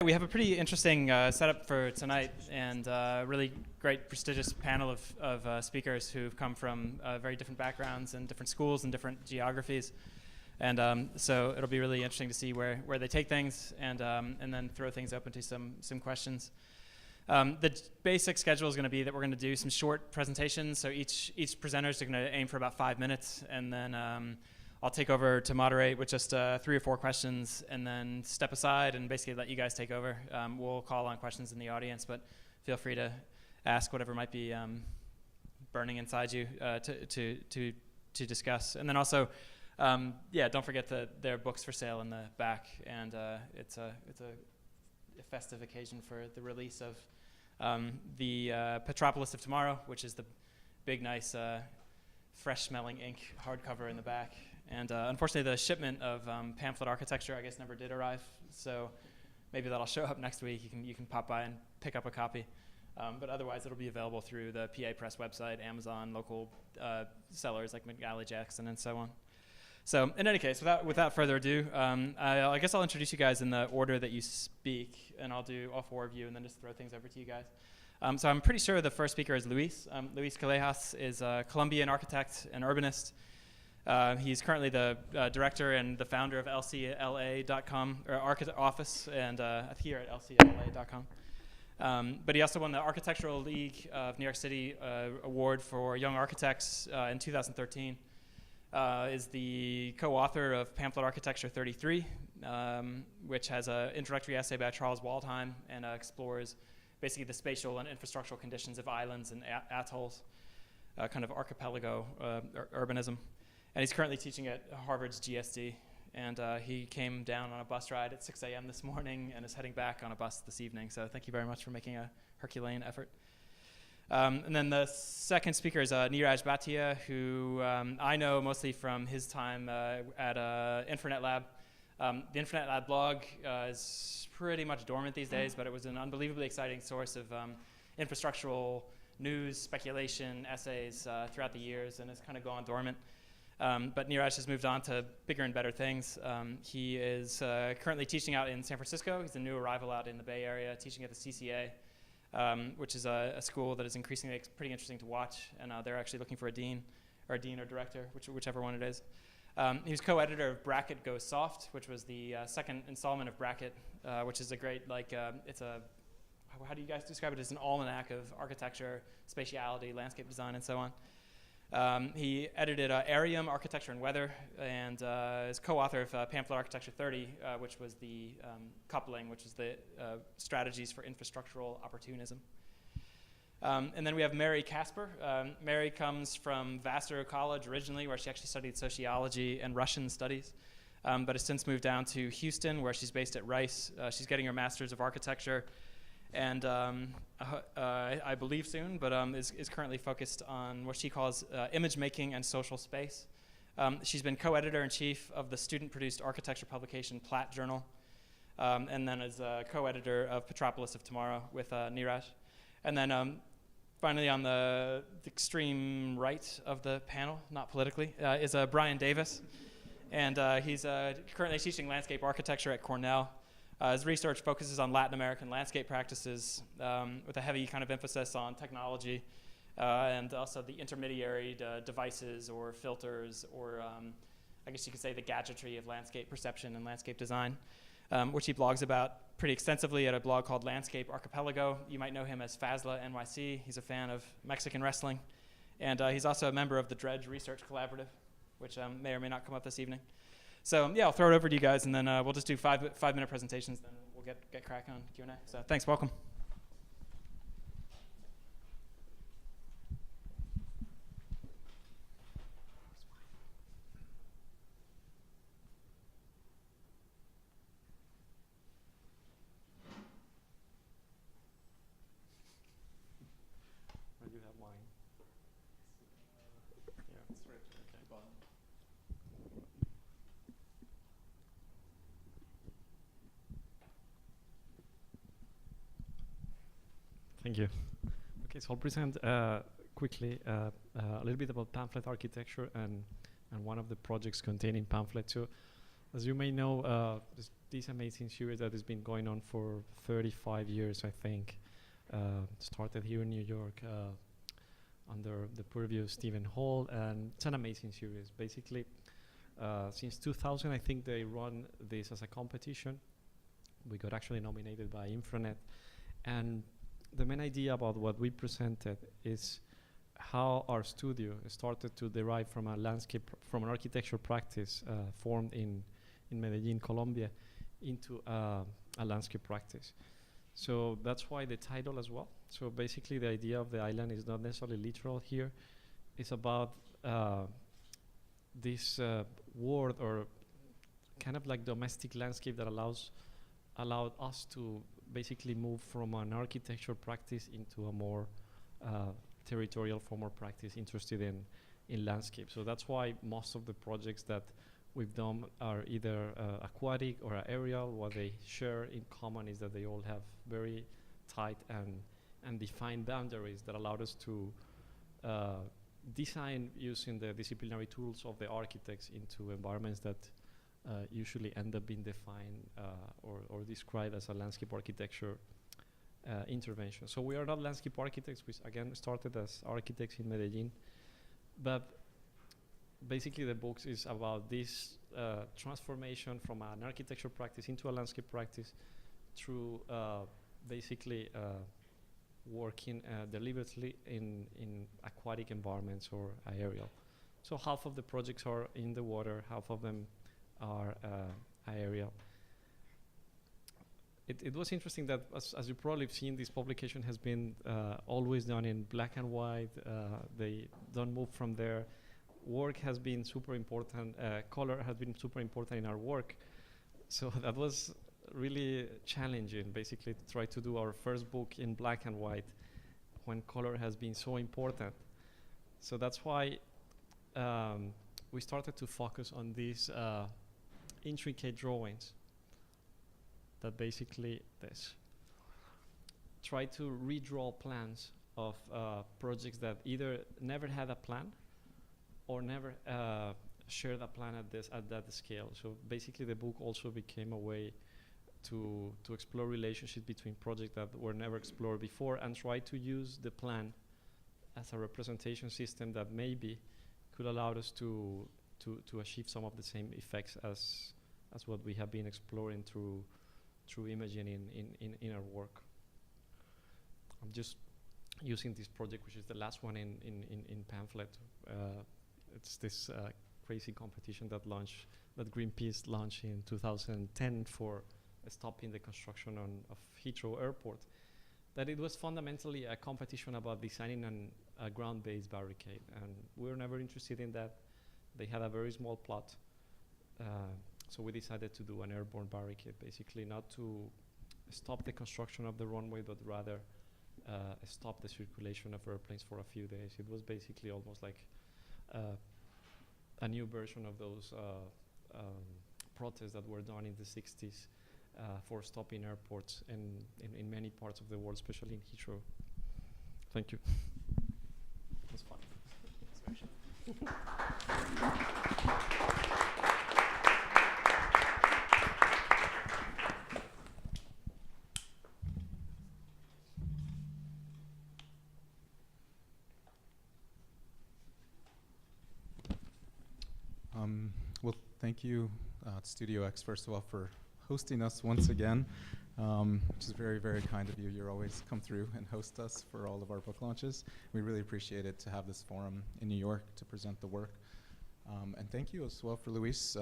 We have a pretty interesting setup for tonight, and really great, prestigious panel of speakers who've come from very different backgrounds and different schools and different geographies. And so it'll be really interesting to see where they take things, and then throw things open to some questions. The basic schedule is going to be that we're going to do some short presentations. So each presenter is going to aim for about 5 minutes, and then I'll take over to moderate with just 3 or 4 questions, and then step aside and basically let you guys take over. We'll call on questions in the audience, but feel free to ask whatever might be burning inside you to discuss. And then also, don't forget that there are books for sale in the back, and it's a festive occasion for the release of the Petropolis of Tomorrow, which is the big, nice, fresh-smelling ink hardcover in the back. And unfortunately, the shipment of pamphlet architecture, I guess, never did arrive. So maybe that'll show up next week. You can pop by and pick up a copy. But otherwise, it'll be available through the PA Press website, Amazon, local sellers like McGalley Jackson, and so on. So in any case, without further ado, I guess I'll introduce you guys in the order that you speak, and I'll do all 4 of you, and then just throw things over to you guys. So I'm pretty sure the first speaker is Luis. Luis Callejas is a Colombian architect and urbanist. He's currently the director and the founder of LCLA.com, or Architect Office, and here at LCLA.com. But he also won the Architectural League of New York City Award for Young Architects in 2013. Is the co-author of Pamphlet Architecture 33, which has an introductory essay by Charles Waldheim, and explores basically the spatial and infrastructural conditions of islands and atolls, kind of archipelago urbanism. And he's currently teaching at Harvard's GSD. And he came down on a bus ride at 6 a.m. this morning and is heading back on a bus this evening. So thank you very much for making a Herculean effort. And then the second speaker is Neeraj Bhatia, who I know mostly from his time at Infranet Lab. The Infranet Lab blog is pretty much dormant these days, but it was an unbelievably exciting source of infrastructural news, speculation, essays throughout the years, and has kind of gone dormant. But Neeraj has moved on to bigger and better things. He is currently teaching out in San Francisco. He's a new arrival out in the Bay Area, teaching at the CCA. Which is a school that is increasingly pretty interesting to watch, and they're actually looking for a dean or director, whichever one it is. He was co-editor of Bracket Goes Soft, which was the second installment of Bracket, which is a great, how do you guys describe it? It's an almanac of architecture, spatiality, landscape design, and so on. He edited Arium, Architecture and Weather, and is co-author of Pamphlet Architecture 30, which was the coupling, which is the strategies for infrastructural opportunism. And then we have Mary Casper. Mary comes from Vassar College originally, where she actually studied sociology and Russian studies, but has since moved down to Houston, where she's based at Rice. She's getting her Master's of Architecture, and I believe soon, but is currently focused on what she calls image making and social space. She's been co-editor-in-chief of the student-produced architecture publication Platt Journal, and then is co-editor of Petropolis of Tomorrow with Neeraj. And then finally on the extreme right of the panel, not politically, is Brian Davis. And he's currently teaching landscape architecture at Cornell. His research focuses on Latin American landscape practices with a heavy kind of emphasis on technology and also the intermediary devices or filters or I guess you could say the gadgetry of landscape perception and landscape design, which he blogs about pretty extensively at a blog called Landscape Archipelago. You might know him as Fazla NYC. He's a fan of Mexican wrestling. And he's also a member of the Dredge Research Collaborative, which may or may not come up this evening. So yeah, I'll throw it over to you guys, and then we'll just do 5-minute presentations. Then we'll get cracking on Q&A. So thanks, welcome. I do have mine. Yeah, it's right. Okay, bottom. Thank you. Okay, so I'll present quickly a little bit about pamphlet architecture and one of the projects contained in pamphlet. So As you may know, this amazing series that has been going on for 35 years, I think, started here in New York under the purview of Stephen Hall, and it's an amazing series. Basically, since 2000, I think they run this as a competition. We got actually nominated by Infranet, and the main idea about what we presented is how our studio started to derive from a landscape, from an architecture practice formed in Medellin, Colombia, into a landscape practice. So that's why the title as well. So basically the idea of the island is not necessarily literal here. It's about this word or kind of like domestic landscape that allowed us to basically move from an architecture practice into a more territorial form of practice interested in landscape. So that's why most of the projects that we've done are either aquatic or aerial. What they share in common is that they all have very tight and defined boundaries that allowed us to design using the disciplinary tools of the architects into environments that usually end up being defined or described as a landscape architecture intervention. So we are not landscape architects. We again started as architects in Medellin, but basically the book is about this transformation from an architecture practice into a landscape practice through basically working deliberately in aquatic environments or aerial. So half of the projects are in the water, half of them are aerial. It was interesting that, as you probably have seen, this publication has been always done in black and white. They don't move from there. Work has been super important. Color has been super important in our work. So that was really challenging, basically, to try to do our first book in black and white when color has been so important. So that's why we started to focus on these intricate drawings that basically try to redraw plans of projects that either never had a plan or never shared a plan at that scale. So basically the book also became a way to explore relationships between projects that were never explored before and try to use the plan as a representation system that maybe could allow us to achieve some of the same effects as what we have been exploring through imaging in our work. I'm just using this project, which is the last one in pamphlet. It's this crazy competition that Greenpeace launched in 2010 for stopping the construction of Heathrow Airport. That it was fundamentally a competition about designing a ground-based barricade, and we were never interested in that. They had a very small plot. So we decided to do an airborne barricade, basically not to stop the construction of the runway, but rather stop the circulation of airplanes for a few days. It was basically almost like a new version of those protests that were done in the 60s for stopping airports in many parts of the world, especially in Heathrow. Thank you. That's fine. Well, thank you, Studio X, first of all, for hosting us once again, which is very, very kind of you. You always come through and host us for all of our book launches. We really appreciate it to have this forum in New York to present the work. And thank you as well for Luis,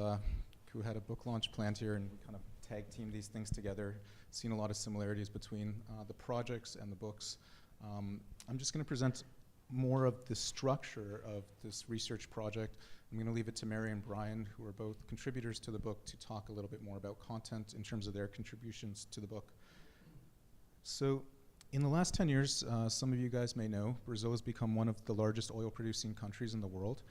who had a book launch planned here, and we kind of tag team these things together. Seen a lot of similarities between the projects and the books. I'm just going to present more of the structure of this research project. I'm going to leave it to Mary and Brian, who are both contributors to the book, to talk a little bit more about content in terms of their contributions to the book. So in the last 10 years, some of you guys may know, Brazil has become one of the largest oil-producing countries in the world,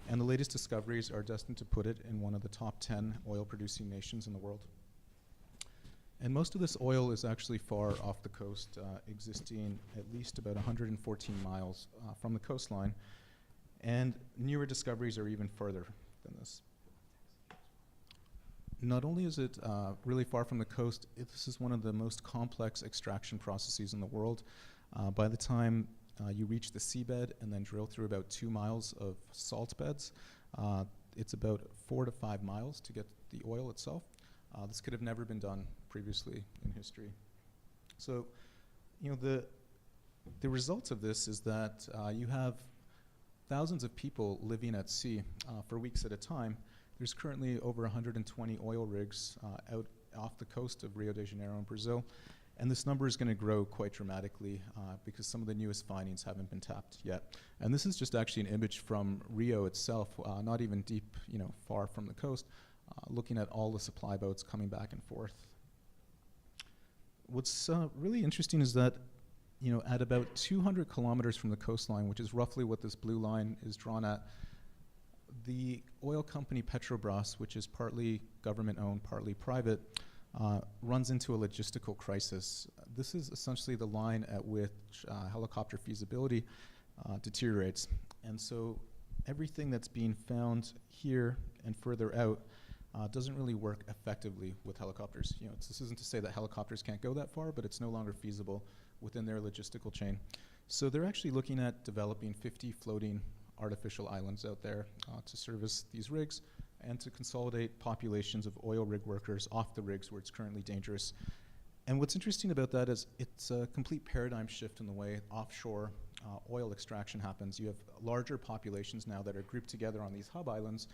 and the latest discoveries are destined to put it in one of the top 10 oil-producing nations in the world. And most of this oil is actually far off the coast, existing at least about 114 miles from the coastline. And newer discoveries are even further than this. not only is it really far from the coast, this is one of the most complex extraction processes in the world. By the time you reach the seabed and then drill through about 2 miles of salt beds, it's about 4 to 5 miles to get the oil itself. This could have never been done previously in history. So, the results of this is that you have thousands of people living at sea for weeks at a time. There's currently over 120 oil rigs out off the coast of Rio de Janeiro in Brazil. And this number is going to grow quite dramatically because some of the newest findings haven't been tapped yet. And this is just actually an image from Rio itself, not even deep, far from the coast, looking at all the supply boats coming back and forth. What's really interesting is that, at about 200 kilometers from the coastline, which is roughly what this blue line is drawn at, the oil company Petrobras, which is partly government-owned, partly private, runs into a logistical crisis. This is essentially the line at which helicopter feasibility deteriorates. And so everything that's being found here and further out doesn't really work effectively with helicopters. This isn't to say that helicopters can't go that far, but it's no longer feasible within their logistical chain. So they're actually looking at developing 50 floating artificial islands out there to service these rigs and to consolidate populations of oil rig workers off the rigs where it's currently dangerous. And what's interesting about that is it's a complete paradigm shift in the way offshore oil extraction happens. You have larger populations now that are grouped together on these hub islands,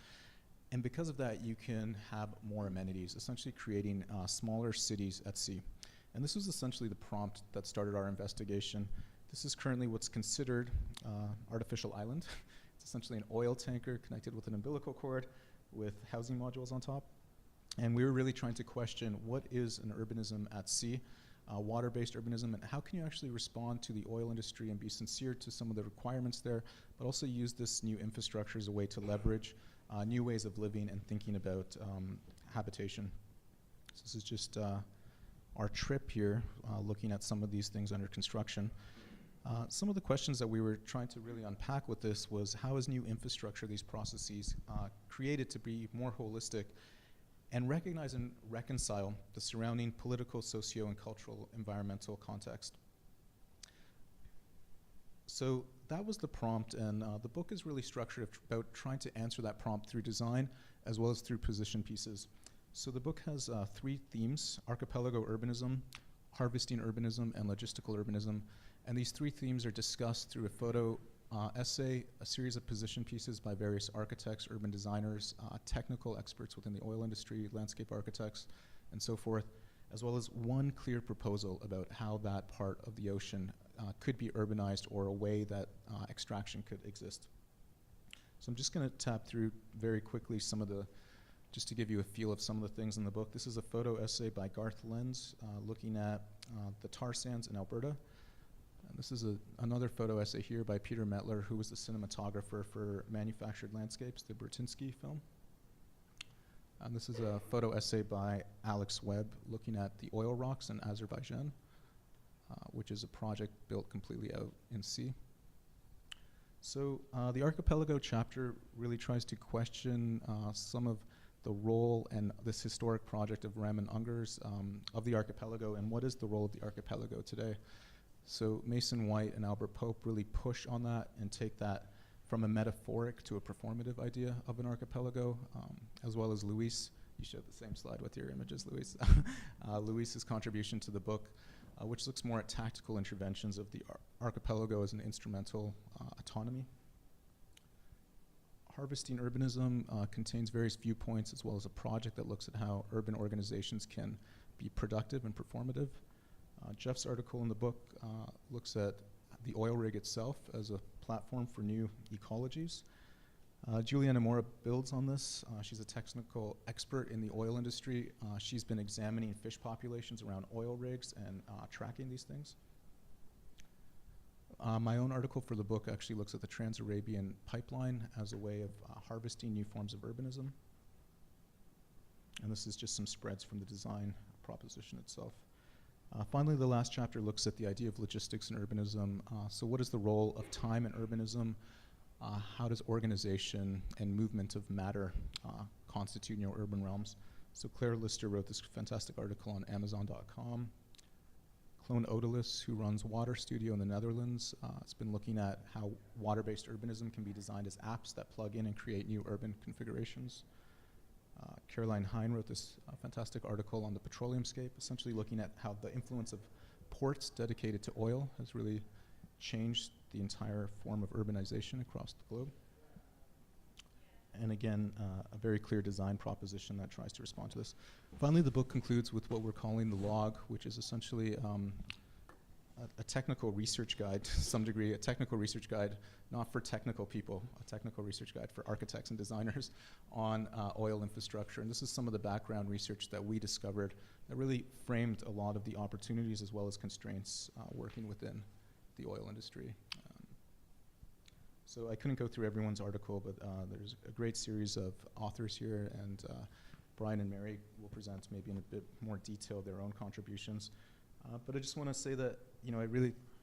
and because of that, you can have more amenities, essentially creating smaller cities at sea. And this was essentially the prompt that started our investigation. This is currently what's considered artificial island. It's essentially an oil tanker connected with an umbilical cord with housing modules on top. And we were really trying to question what is an urbanism at sea, water-based urbanism, and how can you actually respond to the oil industry and be sincere to some of the requirements there, but also use this new infrastructure as a way to leverage new ways of living and thinking about habitation. So this is just our trip here, looking at some of these things under construction. Some of the questions that we were trying to really unpack with this was how is new infrastructure, these processes, created to be more holistic and recognize and reconcile the surrounding political, socio, and cultural environmental context. So that was the prompt, and the book is really structured about trying to answer that prompt through design as well as through position pieces. So the book has 3 themes: archipelago urbanism, harvesting urbanism, and logistical urbanism. And these 3 themes are discussed through a photo essay, a series of position pieces by various architects, urban designers, technical experts within the oil industry, landscape architects, and so forth, as well as one clear proposal about how that part of the ocean could be urbanized or a way that extraction could exist. So I'm just going to tap through very quickly some of the, just to give you a feel of some of the things in the book. This is a photo essay by Garth Lenz looking at the tar sands in Alberta. And this is another photo essay here by Peter Metler, who was the cinematographer for Manufactured Landscapes, the Bertinsky film. And this is a photo essay by Alex Webb looking at the oil rocks in Azerbaijan, which is a project built completely out in sea. So the Archipelago chapter really tries to question some of the role and this historic project of Rem and Ungers of the archipelago, and what is the role of the archipelago today. So Mason White and Albert Pope really push on that and take that from a metaphoric to a performative idea of an archipelago, as well as Luis. You showed the same slide with your images, Luis. Luis's contribution to the book, which looks more at tactical interventions of the archipelago as an instrumental autonomy. Harvesting Urbanism contains various viewpoints as well as a project that looks at how urban organizations can be productive and performative. Geoff's article in the book looks at the oil rig itself as a platform for new ecologies. Juliana Mora builds on this. She's a technical expert in the oil industry. She's been examining fish populations around oil rigs and tracking these things. My own article for the book actually looks at the Trans-Arabian pipeline as a way of harvesting new forms of urbanism. And this is just some spreads from the design proposition itself. Finally, the last chapter looks at the idea of logistics and urbanism. So what is the role of time in urbanism? How does organization and movement of matter constitute urban realms? So Claire Lister wrote this fantastic article on Amazon.com. Clone Odalis, who runs Water Studio in the Netherlands, has been looking at how water-based urbanism can be designed as apps that plug in and create new urban configurations. Caroline Hein wrote this fantastic article on the petroleumscape, essentially looking at how the influence of ports dedicated to oil has really changed the entire form of urbanization across the globe. And again, a very clear design proposition that tries to respond to this. Finally, the book concludes with what we're calling the log, which is essentially a technical research guide to some degree, a technical research guide, not for technical people, a technical research guide for architects and designers on oil infrastructure. And this is some of the background research that we discovered that really framed a lot of the opportunities as well as constraints working within the oil industry. So I couldn't go through everyone's article, but there's a great series of authors here, and Brian and Mary will present maybe in a bit more detail their own contributions. But I just want to say that,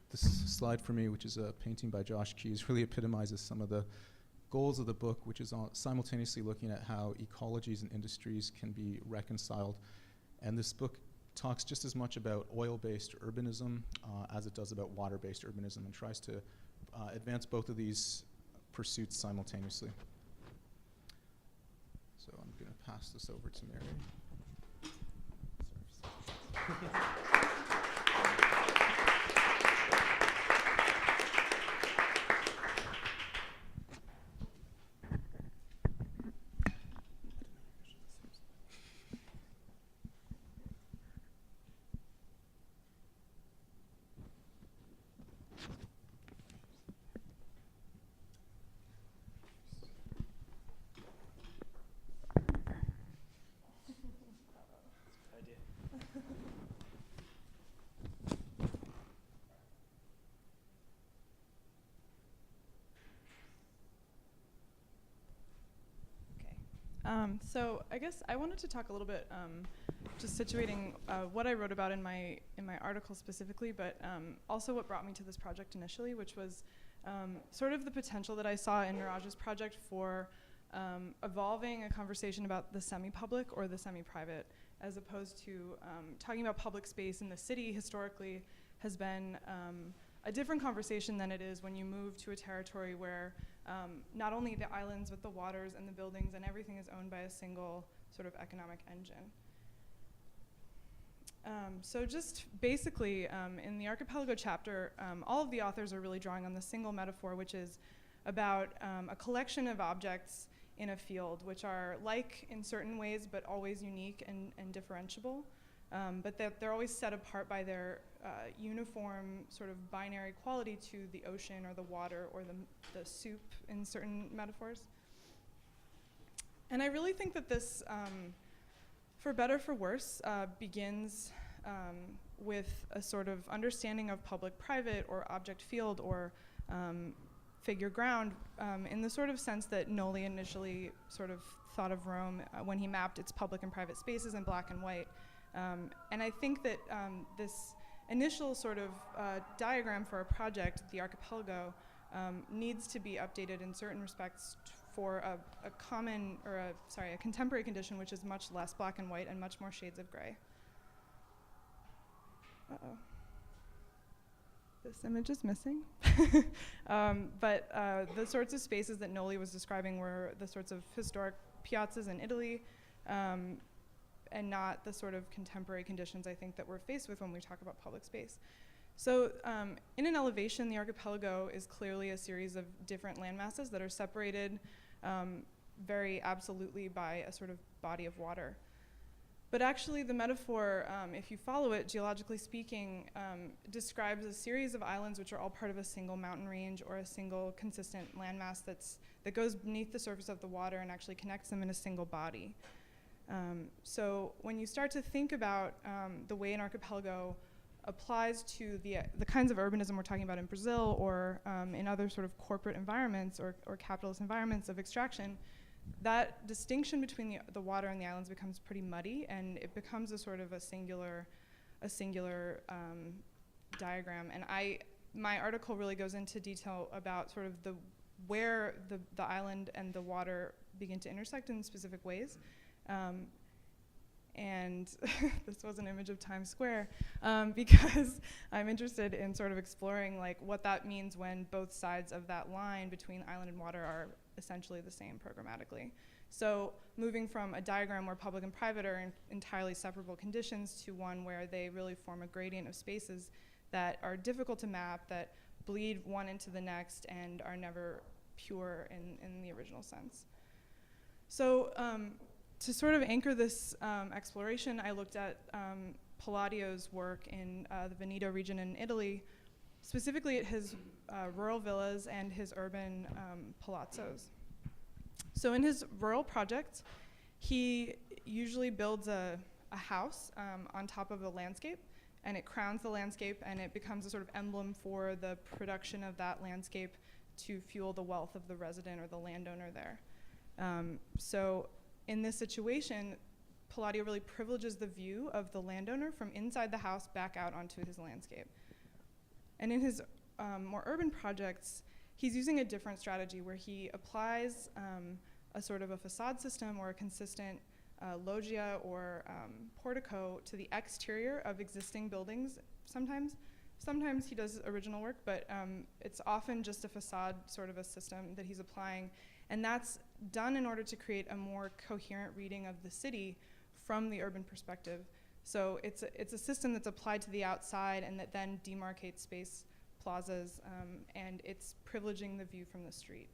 this slide for me, which is a painting by Josh Keyes, really epitomizes some of the goals of the book, which is simultaneously looking at how ecologies and industries can be reconciled. And this book talks just as much about oil-based urbanism as it does about water-based urbanism, and tries to advance both of these pursuits simultaneously. So I'm going to pass this over to Mary. So I guess I wanted to talk a little bit, just situating what I wrote about in my article specifically, but also what brought me to this project initially, which was sort of the potential that I saw in Neeraj's project for evolving a conversation about the semi-public or the semi-private, as opposed to talking about public space in the city historically has been a different conversation than it is when you move to a territory where not only the islands, but the waters and the buildings and everything is owned by a single sort of economic engine. So just basically, in the Archipelago chapter, all of the authors are really drawing on the single metaphor, which is about a collection of objects in a field, which are like in certain ways, but always unique and differentiable. But they're always set apart by their uniform sort of binary quality to the ocean or the water or the soup in certain metaphors. And I really think that this, for better for worse, begins with a sort of understanding of public-private or object-field or figure-ground in the sort of sense that Noli initially sort of thought of Rome when he mapped its public and private spaces in black and white. And I think that this initial sort of diagram for a project, the archipelago, needs to be updated in certain respects for a contemporary condition, which is much less black and white and much more shades of gray. Uh-oh. This image is missing. But the sorts of spaces that Noli was describing were the sorts of historic piazzas in Italy, and not the sort of contemporary conditions I think that we're faced with when we talk about public space. So in an elevation, the archipelago is clearly a series of different landmasses that are separated very absolutely by a sort of body of water. But actually the metaphor, if you follow it, geologically speaking, describes a series of islands which are all part of a single mountain range or a single consistent landmass that goes beneath the surface of the water and actually connects them in a single body. So when you start to think about the way an archipelago applies to the kinds of urbanism we're talking about in Brazil or in other sort of corporate environments or capitalist environments of extraction, that distinction between the water and the islands becomes pretty muddy, and it becomes a sort of a singular diagram. And my article really goes into detail about sort of where the island and the water begin to intersect in specific ways. and this was an image of Times Square, because I'm interested in sort of exploring like what that means when both sides of that line between island and water are essentially the same programmatically. So moving from a diagram where public and private are in entirely separable conditions to one where they really form a gradient of spaces that are difficult to map, that bleed one into the next and are never pure in the original sense. So to sort of anchor this exploration, I looked at Palladio's work in the Veneto region in Italy, specifically at his rural villas and his urban palazzos. So in his rural projects, he usually builds a house on top of a landscape, and it crowns the landscape, and it becomes a sort of emblem for the production of that landscape to fuel the wealth of the resident or the landowner there. So in this situation, Palladio really privileges the view of the landowner from inside the house back out onto his landscape. And in his more urban projects, he's using a different strategy where he applies a sort of a facade system or a consistent loggia or portico to the exterior of existing buildings sometimes. Sometimes he does original work, but it's often just a facade sort of a system that he's applying. And that's done in order to create a more coherent reading of the city from the urban perspective. So it's a system that's applied to the outside and that then demarcates space plazas, and it's privileging the view from the street.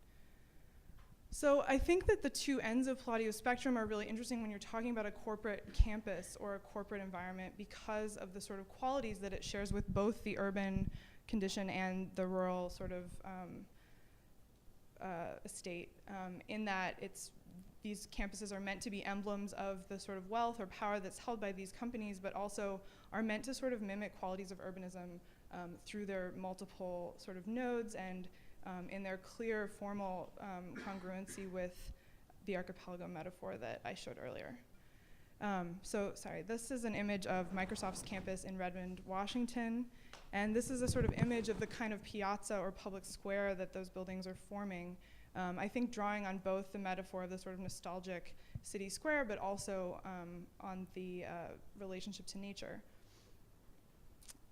So I think that the two ends of Palladio's spectrum are really interesting when you're talking about a corporate campus or a corporate environment because of the sort of qualities that it shares with both the urban condition and the rural sort of estate, in that these campuses are meant to be emblems of the sort of wealth or power that's held by these companies, but also are meant to sort of mimic qualities of urbanism through their multiple sort of nodes and in their clear formal congruency with the archipelago metaphor that I showed earlier. This is an image of Microsoft's campus in Redmond, Washington. And this is a sort of image of the kind of piazza or public square that those buildings are forming. I think drawing on both the metaphor of the sort of nostalgic city square, but also on the relationship to nature.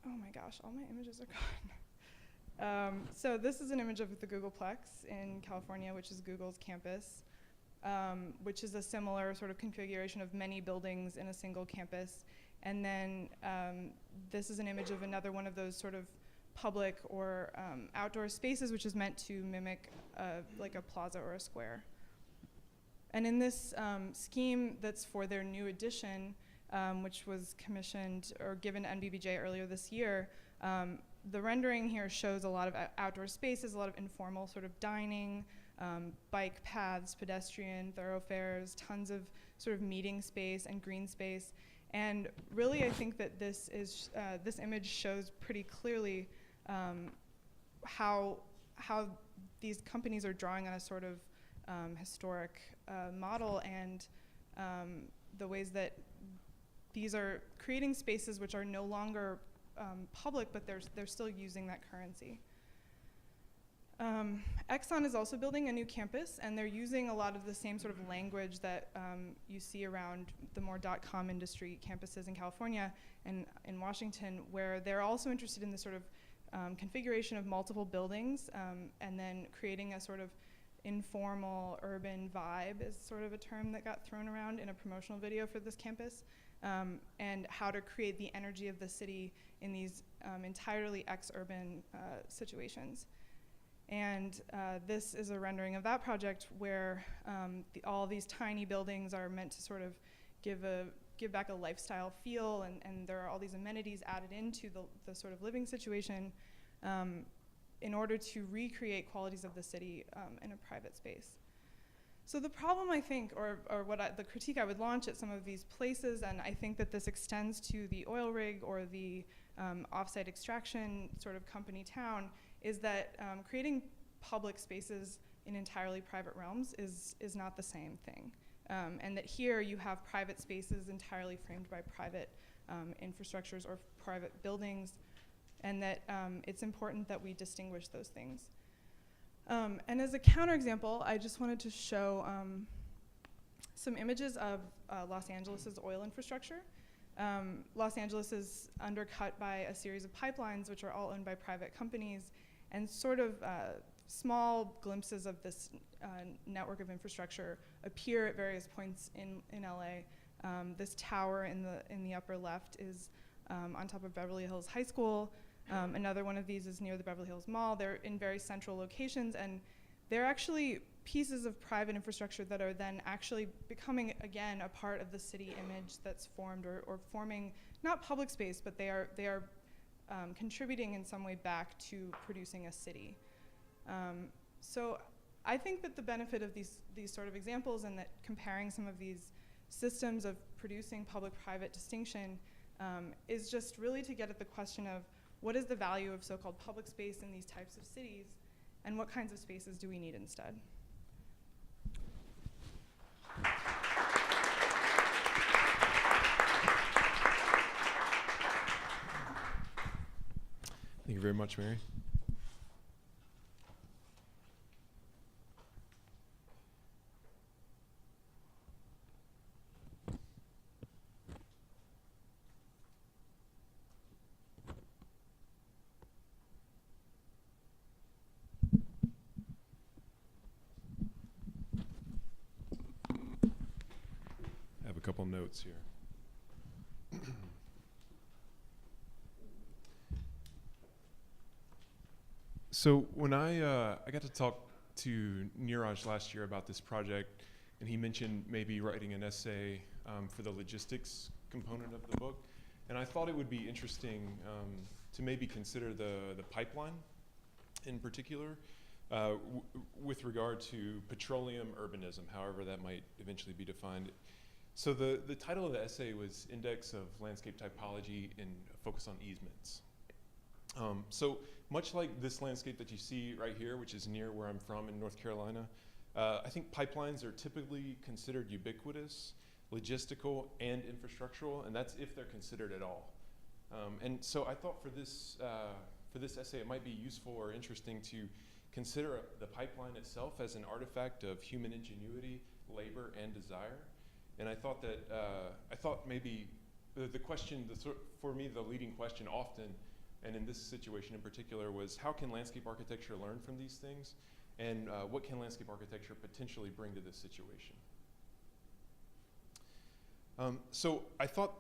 Oh my gosh, all my images are gone. So this is an image of the Googleplex in California, which is Google's campus, which is a similar sort of configuration of many buildings in a single campus. And then this is an image of another one of those sort of public or outdoor spaces, which is meant to mimic like a plaza or a square. And in this scheme that's for their new edition, which was commissioned or given to NBBJ earlier this year, the rendering here shows a lot of outdoor spaces, a lot of informal sort of dining, bike paths, pedestrian thoroughfares, tons of sort of meeting space and green space. And really, I think that this image shows pretty clearly how these companies are drawing on a sort of historic model and the ways that these are creating spaces which are no longer public, but they're still using that currency. Exxon is also building a new campus, and they're using a lot of the same sort of language that you see around the more .com industry campuses in California and in Washington, where they're also interested in this sort of configuration of multiple buildings, and then creating a sort of informal urban vibe is sort of a term that got thrown around in a promotional video for this campus, and how to create the energy of the city in these entirely ex-urban situations. And this is a rendering of that project where all these tiny buildings are meant to sort of give back a lifestyle feel, and there are all these amenities added into the sort of living situation in order to recreate qualities of the city in a private space. So the problem, I think, or the critique I would launch at some of these places, and I think that this extends to the oil rig or the offsite extraction sort of company town, is that creating public spaces in entirely private realms is not the same thing. And that here you have private spaces entirely framed by private infrastructures or private buildings, and that it's important that we distinguish those things. And as a counterexample, I just wanted to show some images of Los Angeles' oil infrastructure. Los Angeles is undercut by a series of pipelines, which are all owned by private companies, and sort of small glimpses of this network of infrastructure appear at various points in LA. This tower in the upper left is on top of Beverly Hills High School. Another one of these is near the Beverly Hills Mall. They're in very central locations, and they're actually pieces of private infrastructure that are then actually becoming, again, a part of the city image that's formed or forming, not public space, but they are contributing in some way back to producing a city. So I think that the benefit of these sort of examples, and that comparing some of these systems of producing public-private distinction is just really to get at the question of what is the value of so-called public space in these types of cities, and what kinds of spaces do we need instead? Thank you very much, Mary. I have a couple notes here. So when I got to talk to Neeraj last year about this project, and he mentioned maybe writing an essay for the logistics component of the book, and I thought it would be interesting to maybe consider the pipeline in particular with regard to petroleum urbanism, however that might eventually be defined. So the title of the essay was Index of Landscape Typology and Focus on Easements. So much like this landscape that you see right here, which is near where I'm from in North Carolina, I think pipelines are typically considered ubiquitous, logistical, and infrastructural, and that's if they're considered at all. And so I thought for this essay, it might be useful or interesting to consider the pipeline itself as an artifact of human ingenuity, labor, and desire. And I thought that maybe the question, for me, the leading question often, and in this situation in particular, was how can landscape architecture learn from these things, and what can landscape architecture potentially bring to this situation? So I thought,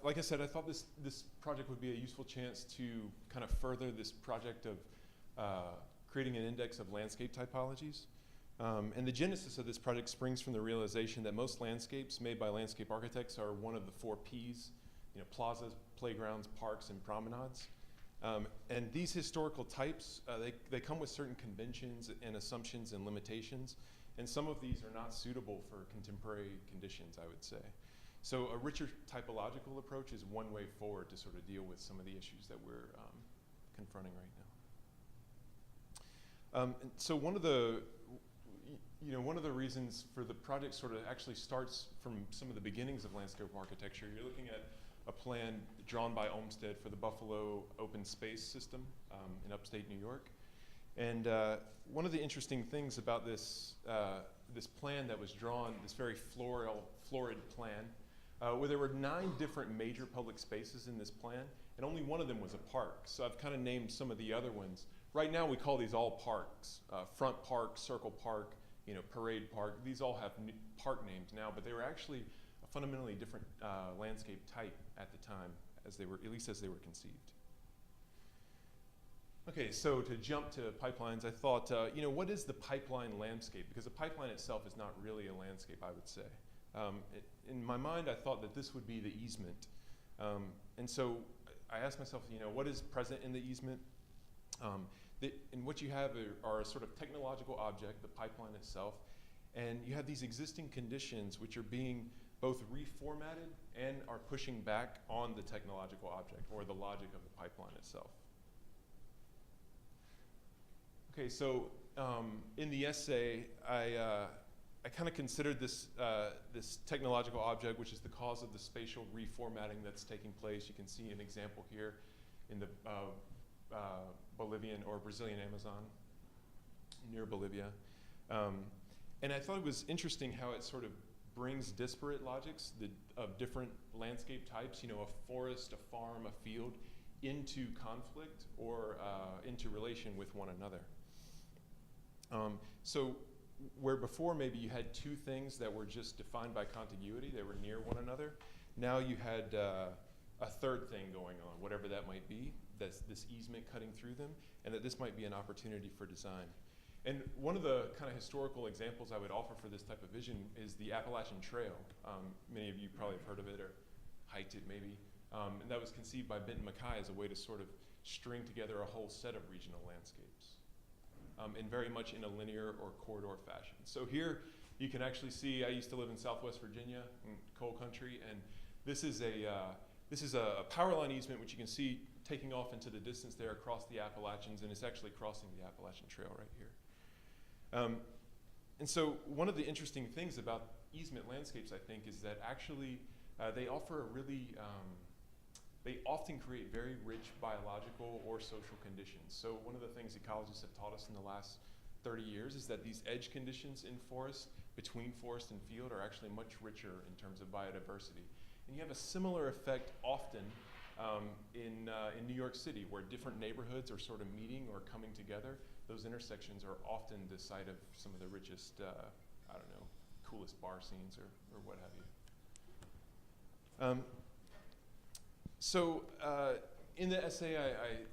like I said, I thought this project would be a useful chance to kind of further this project of creating an index of landscape typologies. And the genesis of this project springs from the realization that most landscapes made by landscape architects are one of the 4 Ps, plazas, playgrounds, parks, and promenades. And these historical types, they come with certain conventions and assumptions and limitations, and some of these are not suitable for contemporary conditions, I would say. So a richer typological approach is one way forward to sort of deal with some of the issues that we're confronting right now. And so one of the reasons for the project sort of actually starts from some of the beginnings of landscape architecture. You're looking at a plan drawn by Olmsted for the Buffalo Open Space System in upstate New York. And one of the interesting things about this plan that was drawn, this very florid plan, where there were 9 different major public spaces in this plan, and only one of them was a park. So I've kind of named some of the other ones. Right now we call these all parks. Front Park, Circle Park, Parade Park. These all have park names now, but they were actually a fundamentally different landscape type at the time, at least as they were conceived. Okay, so to jump to pipelines, I thought, what is the pipeline landscape? Because the pipeline itself is not really a landscape, I would say. In my mind, I thought that this would be the easement. And so I asked myself, what is present in the easement? And what you have are a sort of technological object, the pipeline itself, and you have these existing conditions which are being both reformatted and are pushing back on the technological object or the logic of the pipeline itself. Okay, so in the essay, I kind of considered this technological object, which is the cause of the spatial reformatting that's taking place. You can see an example here in the Bolivian or Brazilian Amazon, near Bolivia. And I thought it was interesting how it sort of brings disparate logics of different landscape types, a forest, a farm, a field, into conflict or into relation with one another. So where before maybe you had two things that were just defined by contiguity, they were near one another, now you had a third thing going on, whatever that might be, that's this easement cutting through them, and that this might be an opportunity for design. And one of the kind of historical examples I would offer for this type of vision is the Appalachian Trail. Many of you probably have heard of it or hiked it maybe. And that was conceived by Benton Mackay as a way to sort of string together a whole set of regional landscapes, and very much in a linear or corridor fashion. So here you can actually see, I used to live in Southwest Virginia, in coal country, and this is a power line easement, which you can see taking off into the distance there across the Appalachians, and it's actually crossing the Appalachian Trail right here. And so one of the interesting things about easement landscapes, I think, is that actually they offer a really, they often create very rich biological or social conditions. So one of the things ecologists have taught us in the last 30 years is that these edge conditions in forest, between forest and field, are actually much richer in terms of biodiversity. And you have a similar effect often in New York City, where different neighborhoods are sort of meeting or coming together. Those intersections are often the site of some of the richest, I don't know, coolest bar scenes or what have you. So in the essay, I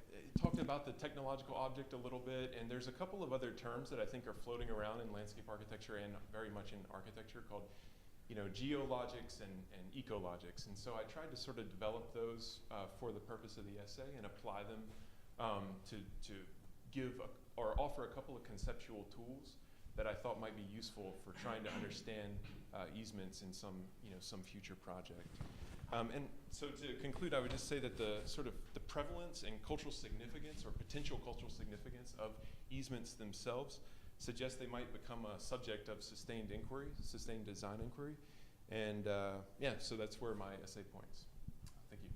talked about the technological object a little bit, and there's a couple of other terms that I think are floating around in landscape architecture and very much in architecture called, geologics and ecologics. And so I tried to sort of develop those for the purpose of the essay and apply them to give or offer a couple of conceptual tools that I thought might be useful for trying to understand easements in some future project. And so to conclude, I would just say that the prevalence and cultural significance or potential cultural significance of easements themselves suggests they might become a subject of sustained inquiry, sustained design inquiry. And so that's where my essay points. Thank you.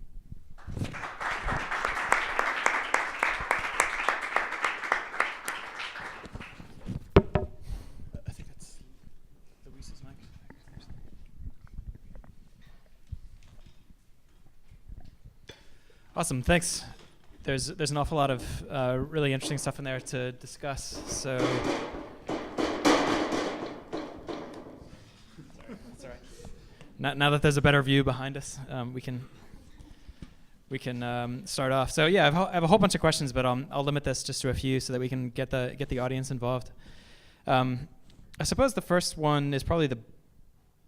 I think that's Luis's mic. Awesome, thanks. There's an awful lot of really interesting stuff in there to discuss. So, that's all right. Now that there's a better view behind us, we can start off. So yeah, I have a whole bunch of questions, but I'll limit this just to a few so that we can get the audience involved. I suppose the first one is probably the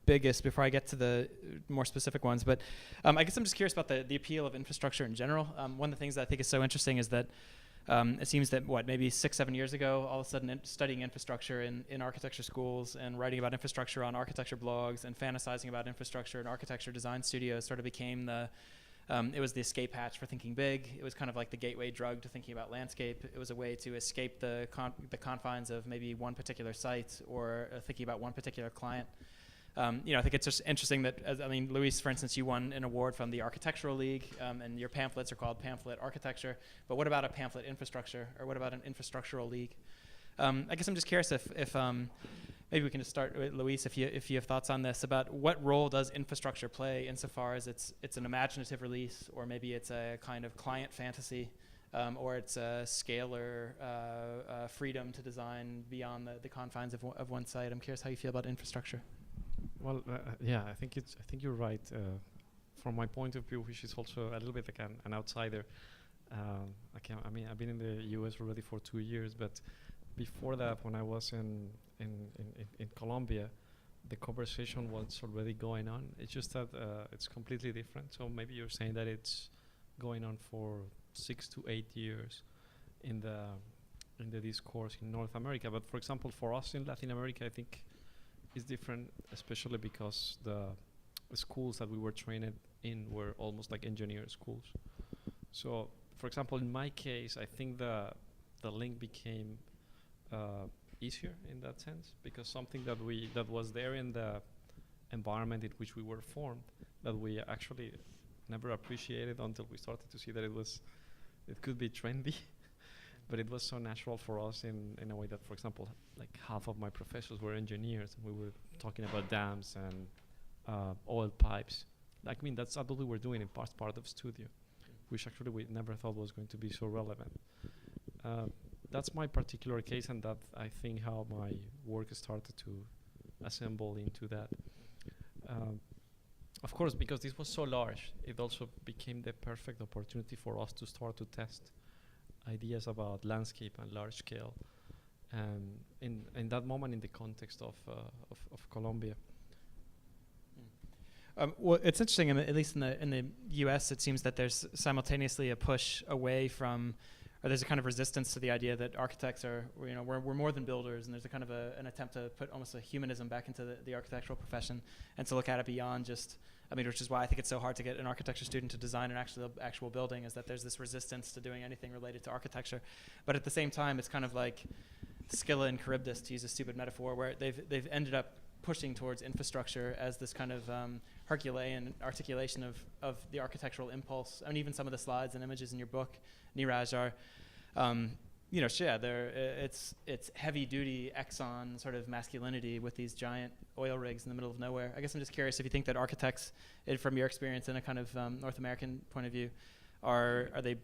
biggest before I get to the more specific ones, but I guess I'm just curious about the appeal of infrastructure in general. One of the things that I think is so interesting is that it seems that maybe 6-7 years ago, all of a sudden studying infrastructure in architecture schools and writing about infrastructure on architecture blogs and fantasizing about infrastructure in architecture design studios sort of became it was the escape hatch for thinking big. It was kind of like the gateway drug to thinking about landscape. It was a way to escape the confines of maybe one particular site or thinking about one particular client. I think it's just interesting that, Luis, for instance, you won an award from the Architectural League, and your pamphlets are called Pamphlet Architecture. But what about a pamphlet infrastructure, or what about an infrastructural league? I guess I'm just curious if maybe we can just start with Luis, if you have thoughts on this, about what role does infrastructure play insofar as it's an imaginative release, or maybe it's a kind of client fantasy, or it's a scalar freedom to design beyond the confines of one site. I'm curious how you feel about infrastructure. Well, I think you're right. From my point of view, which is also a little bit like an outsider. I've been in the U.S. already for 2 years, but before that, when I was in Colombia, the conversation was already going on. It's just that it's completely different. So maybe you're saying that it's going on for 6 to 8 years in the discourse in North America. But for example, for us in Latin America, I think it's different, especially because the schools that we were trained in were almost like engineer schools. So, for example, in my case, I think the link became easier in that sense, because something that was there in the environment in which we were formed, that we actually never appreciated until we started to see that it could be trendy. but it was so natural for us in a way that, for example, like half of my professors were engineers, and we were talking about dams and oil pipes. Like, I mean, that's what we were doing in part of studio, which actually we never thought was going to be so relevant. That's my particular case, and that I think how my work started to assemble into that. Of course, because this was so large, it also became the perfect opportunity for us to start to test ideas about landscape and large scale, and in that moment, in the context of Colombia. Well, it's interesting, at least in the U.S., it seems that there's simultaneously a push away from, or there's a kind of resistance to the idea that architects are, we're more than builders, and there's a kind of an attempt to put almost a humanism back into the architectural profession, and to look at it beyond just, which is why I think it's so hard to get an architecture student to design an actual building, is that there's this resistance to doing anything related to architecture. But at the same time, it's kind of like Scylla and Charybdis, to use a stupid metaphor, where they've ended up pushing towards infrastructure as this kind of Herculean articulation of the architectural impulse. And even some of the slides and images in your book, Neeraj, are, it's heavy duty Exxon sort of masculinity with these giant oil rigs in the middle of nowhere. I guess I'm just curious if you think that architects, from your experience in a kind of North American point of view, are they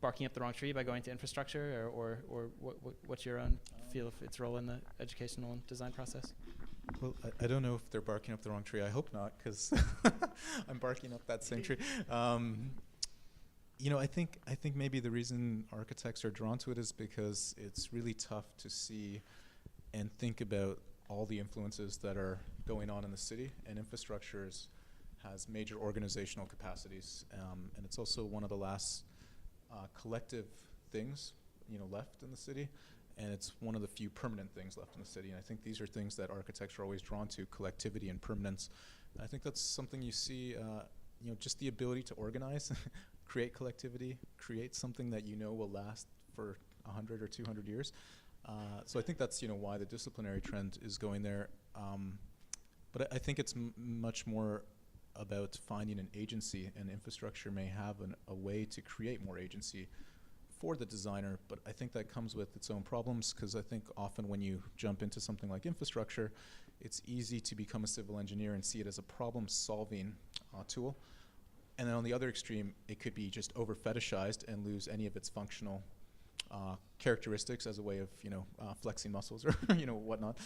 barking up the wrong tree by going to infrastructure, or what's your own feel of its role in the educational and design process? Well, I don't know if they're barking up the wrong tree. I hope not, because I'm barking up that same tree. I think maybe the reason architects are drawn to it is because it's really tough to see and think about all the influences that are going on in the city, and infrastructure has major organizational capacities, and it's also one of the last collective things left in the city. And it's one of the few permanent things left in the city. And I think these are things that architects are always drawn to: collectivity and permanence. And I think that's something you see, just the ability to organize, create collectivity, create something that will last for 100 or 200 years. So I think that's why the disciplinary trend is going there. But I think it's much more about finding an agency, and infrastructure may have a way to create more agency for the designer, but I think that comes with its own problems, because I think often when you jump into something like infrastructure, it's easy to become a civil engineer and see it as a problem-solving tool. And then on the other extreme, it could be just over-fetishized and lose any of its functional characteristics as a way of flexing muscles or whatnot,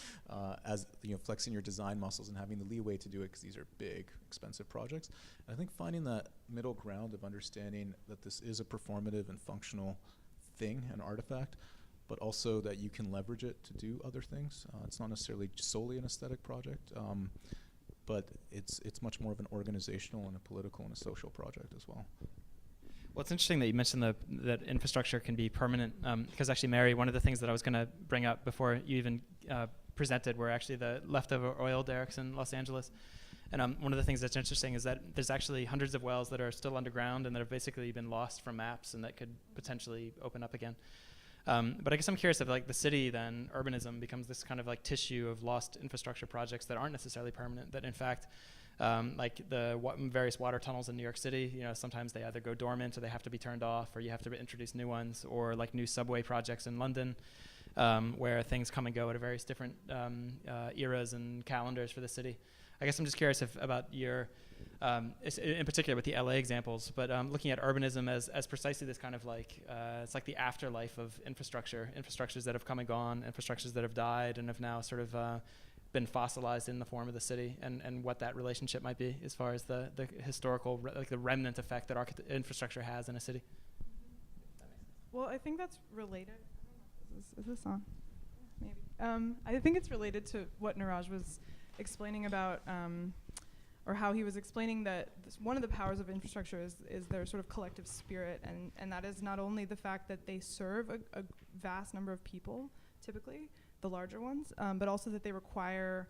as flexing your design muscles and having the leeway to do it, because these are big, expensive projects. And I think finding that middle ground of understanding that this is a performative and functional thing, an artifact, but also that you can leverage it to do other things. It's not necessarily solely an aesthetic project, but it's much more of an organizational and a political and a social project as well. Well, it's interesting that you mentioned that infrastructure can be permanent, because actually, Mary, one of the things that I was going to bring up before you even presented were actually the leftover oil derricks in Los Angeles. And one of the things that's interesting is that there's actually hundreds of wells that are still underground and that have basically been lost from maps and that could potentially open up again. But I guess I'm curious if the city, then urbanism becomes this kind of tissue of lost infrastructure projects that aren't necessarily permanent, that in fact, like the various water tunnels in New York City, sometimes they either go dormant or they have to be turned off, or you have to introduce new ones, or like new subway projects in London, where things come and go at various different eras and calendars for the city. I guess I'm just curious about your, in particular with the LA examples, but looking at urbanism as precisely this kind of it's like the afterlife of infrastructures that have come and gone, infrastructures that have died and have now sort of been fossilized in the form of the city, and what that relationship might be as far as the historical, the remnant effect that infrastructure has in a city. Well, I think that's related. Is this on? Maybe. I think it's related to what Neeraj was explaining about, or how he was explaining that one of the powers of infrastructure is their sort of collective spirit, and that is not only the fact that they serve a vast number of people, typically, the larger ones, but also that they require,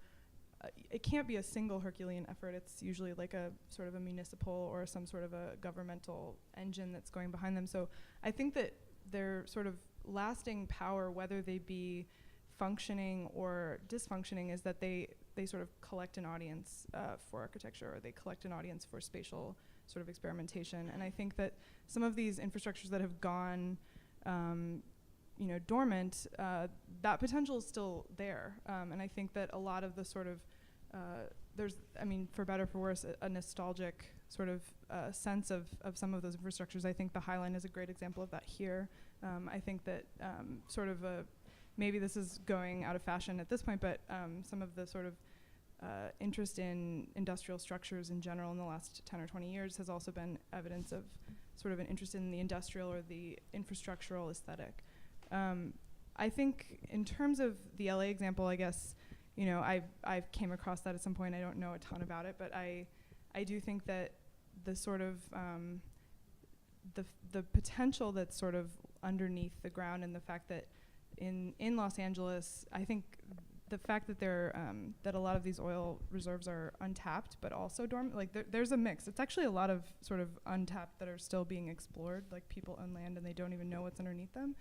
it can't be a single Herculean effort. It's usually like a sort of a municipal or some sort of a governmental engine that's going behind them. So I think that their sort of lasting power, whether they be functioning or dysfunctioning, is that they sort of collect an audience for architecture, or they collect an audience for spatial sort of experimentation. And I think that some of these infrastructures that have gone dormant, that potential is still there. And I think that a lot of the sort of, for better or for worse, a nostalgic sort of sense of some of those infrastructures. I think the High Line is a great example of that here. I think that maybe this is going out of fashion at this point, but some of the sort of interest in industrial structures in general in the last 10 or 20 years has also been evidence of sort of an interest in the industrial or the infrastructural aesthetic. I think in terms of the LA example, I guess, I've came across that at some point. I don't know a ton about it, but I do think that the sort of the potential that's sort of underneath the ground, and the fact that in Los Angeles, I think the fact that that a lot of these oil reserves are untapped but also dormant, like there's a mix. It's actually a lot of sort of untapped that are still being explored, like people own land and they don't even know what's underneath them.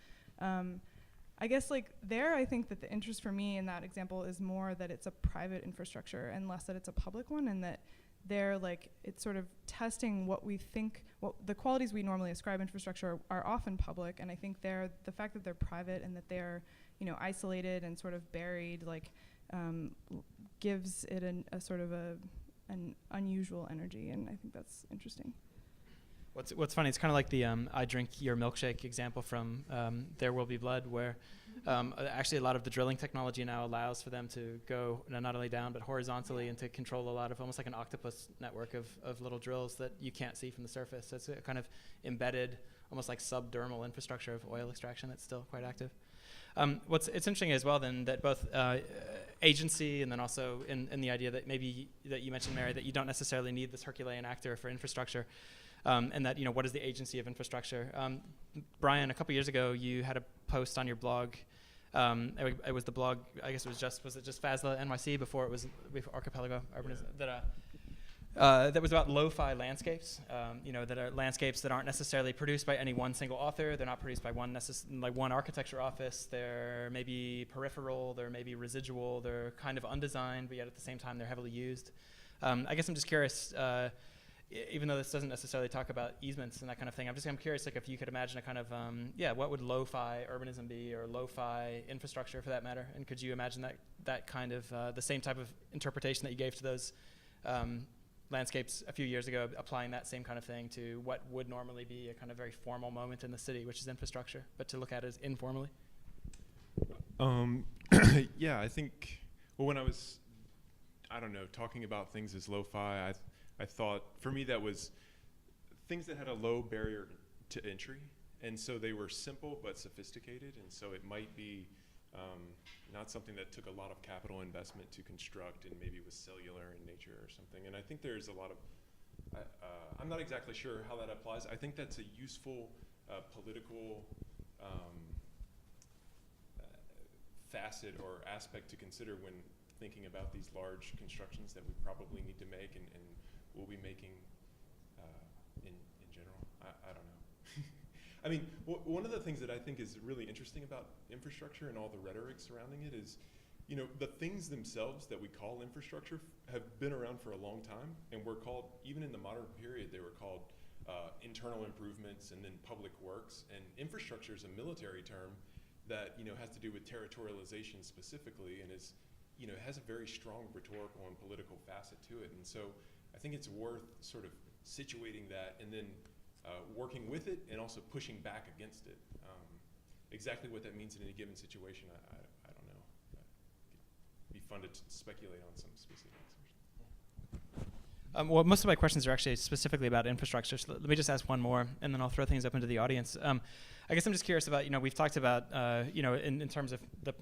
I guess I think that the interest for me in that example is more that it's a private infrastructure and less that it's a public one, and that they're it's sort of testing what we think, the qualities we normally ascribe infrastructure are often public, and I think the fact that they're private and that they're isolated and sort of buried, gives it a sort of an unusual energy, and I think that's interesting. What's funny, it's kind of like the I drink your milkshake example from There Will Be Blood, where actually a lot of the drilling technology now allows for them to go not only down but horizontally, and to control a lot of almost like an octopus network of little drills that you can't see from the surface. So it's a kind of embedded, almost like subdermal infrastructure of oil extraction that's still quite active. It's interesting as well then that both agency and then also in the idea that maybe that you mentioned, Mary, that you don't necessarily need this Herculean actor for infrastructure. And that, what is the agency of infrastructure? Brian, a couple years ago, you had a post on your blog. It was the blog, I guess was it just FASLA NYC before Archipelago Urbanism, that was about lo-fi landscapes, that are landscapes that aren't necessarily produced by any one single author. They're not produced by one architecture office. They're maybe peripheral, they're maybe residual, they're kind of undesigned, but yet at the same time they're heavily used. I guess I'm just curious, even though this doesn't necessarily talk about easements and that kind of thing, I'm curious, if you could imagine a kind of, what would lo-fi urbanism be, or lo-fi infrastructure for that matter? And could you imagine that kind of, the same type of interpretation that you gave to those landscapes a few years ago, applying that same kind of thing to what would normally be a kind of very formal moment in the city, which is infrastructure, but to look at it as informally? Yeah, I think, when I was, talking about things as lo-fi, I thought, for me, that was things that had a low barrier to entry. And so they were simple but sophisticated. And so it might be not something that took a lot of capital investment to construct, and maybe was cellular in nature or something. And I think there's a lot of, I'm not exactly sure how that applies. I think that's a useful political facet or aspect to consider when thinking about these large constructions that we probably need to make and will be making in general. I don't know. I mean, one of the things that I think is really interesting about infrastructure and all the rhetoric surrounding it is, the things themselves that we call infrastructure have been around for a long time, and were called, even in the modern period, they were called internal improvements and then public works. And infrastructure is a military term that, has to do with territorialization specifically, and is, has a very strong rhetorical and political facet to it. And so I think it's worth sort of situating that, and then working with it and also pushing back against it. Exactly what that means in any given situation, I don't know. It'd be fun to speculate on some specifics. Well, most of my questions are actually specifically about infrastructure. So let me just ask one more, and then I'll throw things open to the audience. I guess I'm just curious about, we've talked about, in terms of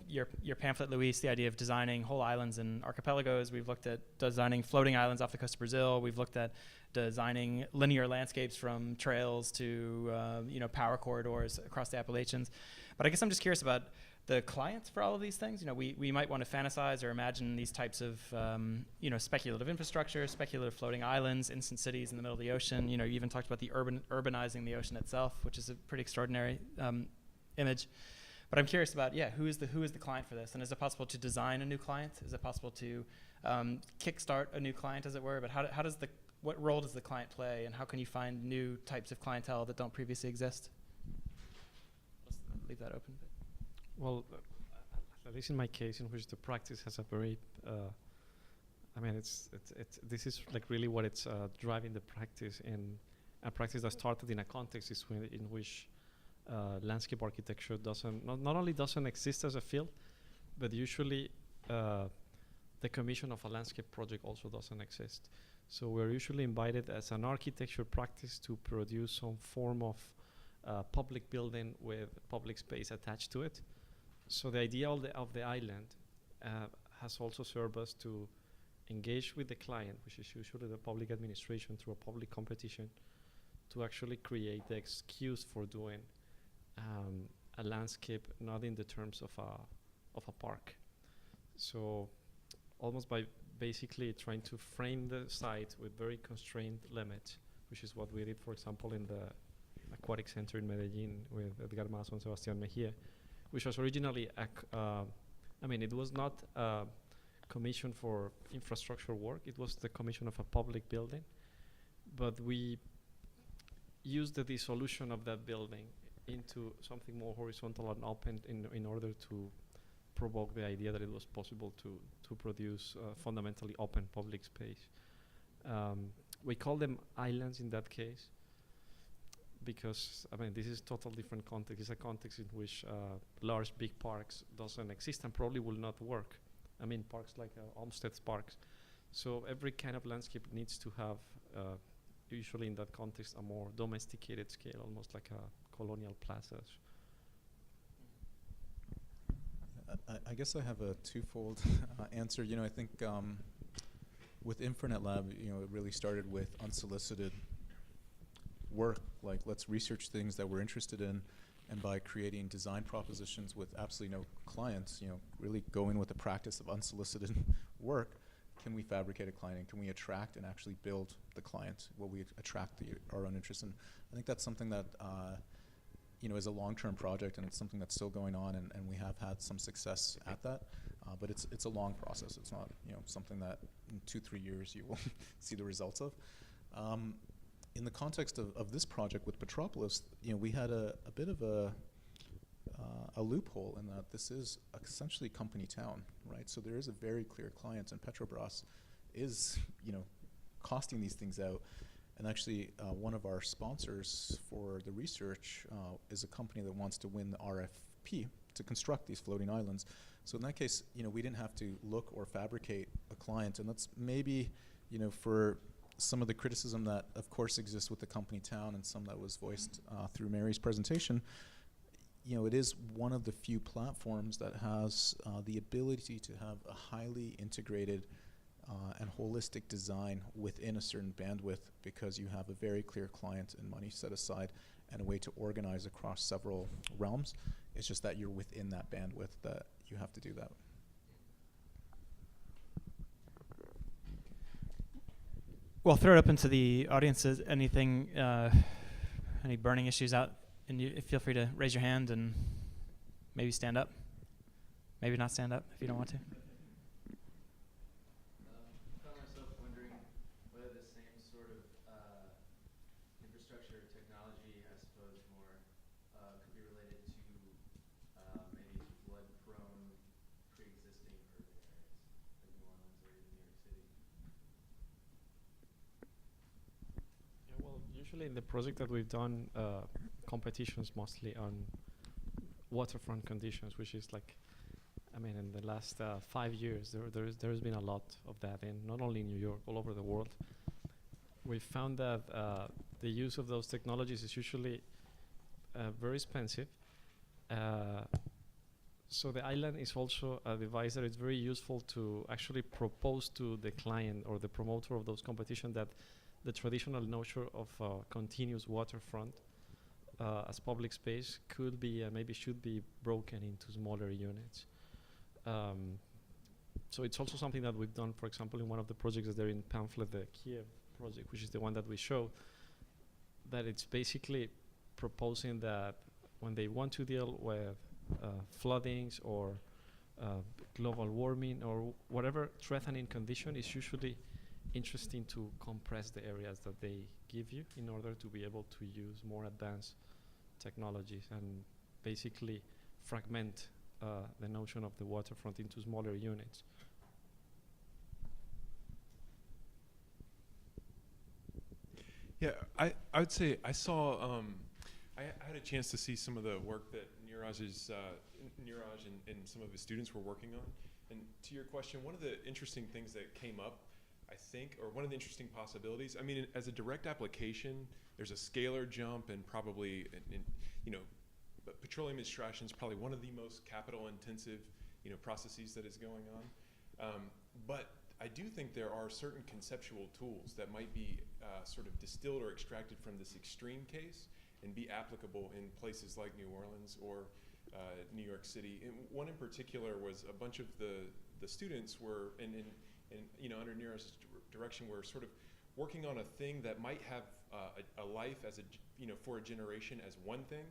your pamphlet, Luis, the idea of designing whole islands and archipelagos. We've looked at designing floating islands off the coast of Brazil. We've looked at designing linear landscapes from trails to, power corridors across the Appalachians. But I guess I'm just curious about the clients for all of these things. We might want to fantasize or imagine these types of, speculative infrastructure, speculative floating islands, instant cities in the middle of the ocean. You even talked about the urbanizing the ocean itself, which is a pretty extraordinary image. But I'm curious about, who is the client for this? And is it possible to design a new client? Is it possible to kickstart a new client, as it were? But what role does the client play, and how can you find new types of clientele that don't previously exist? Let's leave that open a bit. Well, at least in my case, in which the practice has a very, this is like really what it's driving the practice, in a practice that started in a context in which landscape architecture not only doesn't exist as a field, but usually the commission of a landscape project also doesn't exist. So we're usually invited as an architecture practice to produce some form of public building with public space attached to it. So the idea of the island has also served us to engage with the client, which is usually the public administration, through a public competition, to actually create the excuse for doing a landscape, not in the terms of a park. So almost by basically trying to frame the site with very constrained limits, which is what we did, for example, in the Aquatic Center in Medellin with Edgar Mazo and Sebastián Mejía, which was originally, it was not a commission for infrastructure work, it was the commission of a public building, but we used the dissolution of that building into something more horizontal and open in order to provoke the idea that it was possible to produce fundamentally open public space. We call them islands in that case because, this is total different context. It's a context in which large, big parks doesn't exist and probably will not work. Parks like Olmsted's parks. So every kind of landscape needs to have, usually in that context, a more domesticated scale, almost like a colonial plazas. I guess I have a twofold answer. I think with InfraNet Lab, it really started with unsolicited work, like let's research things that we're interested in, and by creating design propositions with absolutely no clients, really going with the practice of unsolicited work, can we fabricate a client, and can we attract and actually build the client? Will we attract our own interest? And I think that's something that is a long-term project, and it's something that's still going on, and we have had some success at that. But it's a long process. It's not something that in 2-3 years you will see the results of. In the context of this project with Petropolis, we had a bit of a loophole in that this is essentially company town, right? So there is a very clear client, and Petrobras is costing these things out. And actually, one of our sponsors for the research is a company that wants to win the RFP to construct these floating islands. So in that case, we didn't have to look or fabricate a client. And that's maybe, for some of the criticism that, of course, exists with the company town, and some that was voiced through Mary's presentation, it is one of the few platforms that has the ability to have a highly integrated and holistic design within a certain bandwidth, because you have a very clear client and money set aside and a way to organize across several realms. It's just that you're within that bandwidth that you have to do that. Well, throw it up into the audience. Anything, any burning issues out? And you feel free to raise your hand and maybe stand up. Maybe not stand up if you don't want to. Usually in the project that we've done, competitions mostly on waterfront conditions, which is like, in the last 5 years, there's been a lot of that, and not only in New York, all over the world. We found that the use of those technologies is usually very expensive. So the island is also a device that is very useful to actually propose to the client or the promoter of those competitions that the traditional notion of continuous waterfront as public space could be, maybe should be broken into smaller units. So it's also something that we've done, for example, in one of the projects that are in pamphlet, the Kiev project, which is the one that we show, that it's basically proposing that when they want to deal with floodings or global warming or whatever threatening condition, is usually interesting to compress the areas that they give you in order to be able to use more advanced technologies and basically fragment the notion of the waterfront into smaller units. Yeah, I would say I saw, I had a chance to see some of the work that Neeraj and some of his students were working on. And to your question, one of the interesting things that came up, I think, or one of the interesting possibilities, I mean, as a direct application, there's a scalar jump and probably, but petroleum extraction is probably one of the most capital intensive, processes that is going on. But I do think there are certain conceptual tools that might be sort of distilled or extracted from this extreme case and be applicable in places like New Orleans or New York City. And one in particular was a bunch of the students were, under Neeraj's direction, were sort of working on a thing that might have a life as for a generation as one thing,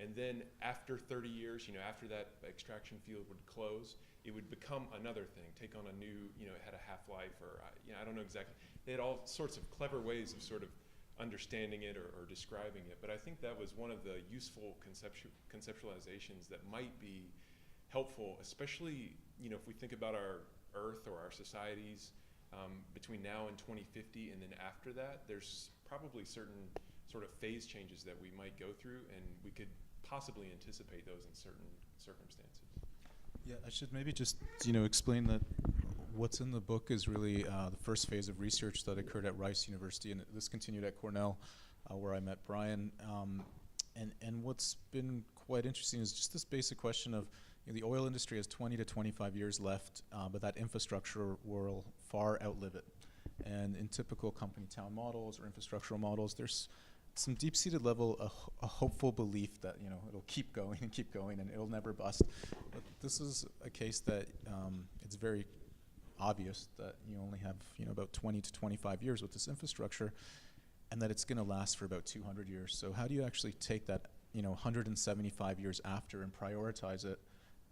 and then after 30 years, after that extraction field would close, it would become another thing, take on a new, it had a half-life, or I don't know exactly. They had all sorts of clever ways of sort of understanding it or describing it, but I think that was one of the useful conceptualizations that might be helpful, especially if we think about our Earth or our societies between now and 2050, and then after that, there's probably certain sort of phase changes that we might go through, and we could possibly anticipate those in certain circumstances. Yeah, I should maybe just explain that what's in the book is really the first phase of research that occurred at Rice University, and this continued at Cornell, where I met Brian. And what's been quite interesting is just this basic question of the oil industry has 20 to 25 years left, but that infrastructure will far outlive it. And in typical company town models or infrastructural models, there's some deep-seated level, a hopeful belief that it'll keep going and it'll never bust. But this is a case that it's very obvious that you only have about 20 to 25 years with this infrastructure, and that it's going to last for about 200 years. So how do you actually take that 175 years after and prioritize it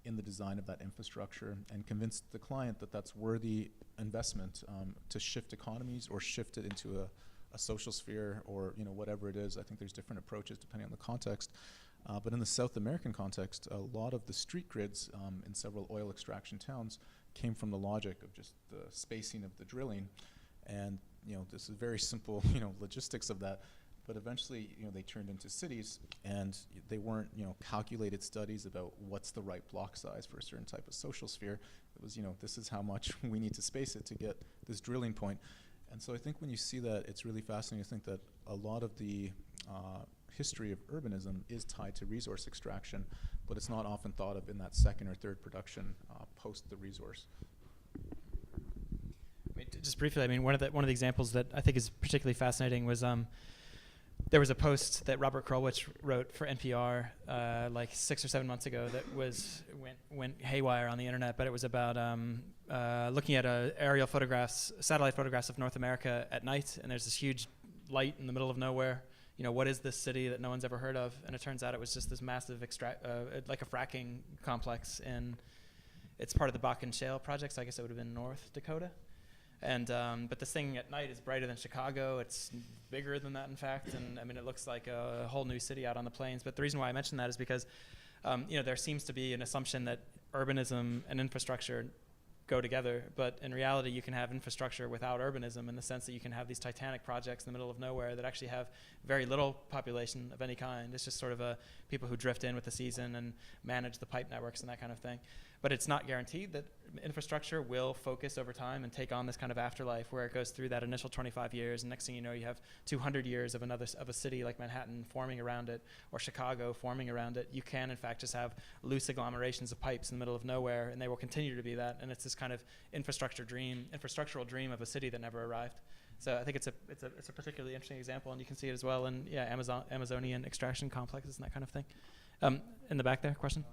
in the design of that infrastructure and convince the client that that's worthy investment to shift economies or shift it into a social sphere or whatever it is? I think there's different approaches depending on the context. But in the South American context, a lot of the street grids in several oil extraction towns came from the logic of just the spacing of the drilling. And this is very simple logistics of that. But eventually, they turned into cities, and they weren't, calculated studies about what's the right block size for a certain type of social sphere. It was, this is how much we need to space it to get this drilling point. And so I think when you see that, it's really fascinating to think that a lot of the history of urbanism is tied to resource extraction, but it's not often thought of in that second or third production post the resource. Just briefly, one of the examples that I think is particularly fascinating was there was a post that Robert Krulwich wrote for NPR like 6 or 7 months ago that went haywire on the internet, but it was about looking at aerial photographs, satellite photographs of North America at night, and there's this huge light in the middle of nowhere. What is this city that no one's ever heard of? And it turns out it was just this massive like a fracking complex, and it's part of the Bakken Shale project, so I guess it would have been North Dakota. And but this thing at night is brighter than Chicago. It's bigger than that, in fact. And it looks like a whole new city out on the plains. But the reason why I mention that is because, there seems to be an assumption that urbanism and infrastructure go together. But in reality, you can have infrastructure without urbanism, in the sense that you can have these titanic projects in the middle of nowhere that actually have very little population of any kind. It's just sort of people who drift in with the season and manage the pipe networks and that kind of thing. But it's not guaranteed that infrastructure will focus over time and take on this kind of afterlife where it goes through that initial 25 years, and next thing you know, you have 200 years of a city like Manhattan forming around it, or Chicago forming around it. You can, in fact, just have loose agglomerations of pipes in the middle of nowhere, and they will continue to be that. And it's this kind of infrastructural dream of a city that never arrived. So I think it's a particularly interesting example, and you can see it as well in Amazonian extraction complexes and that kind of thing. In the back there, question?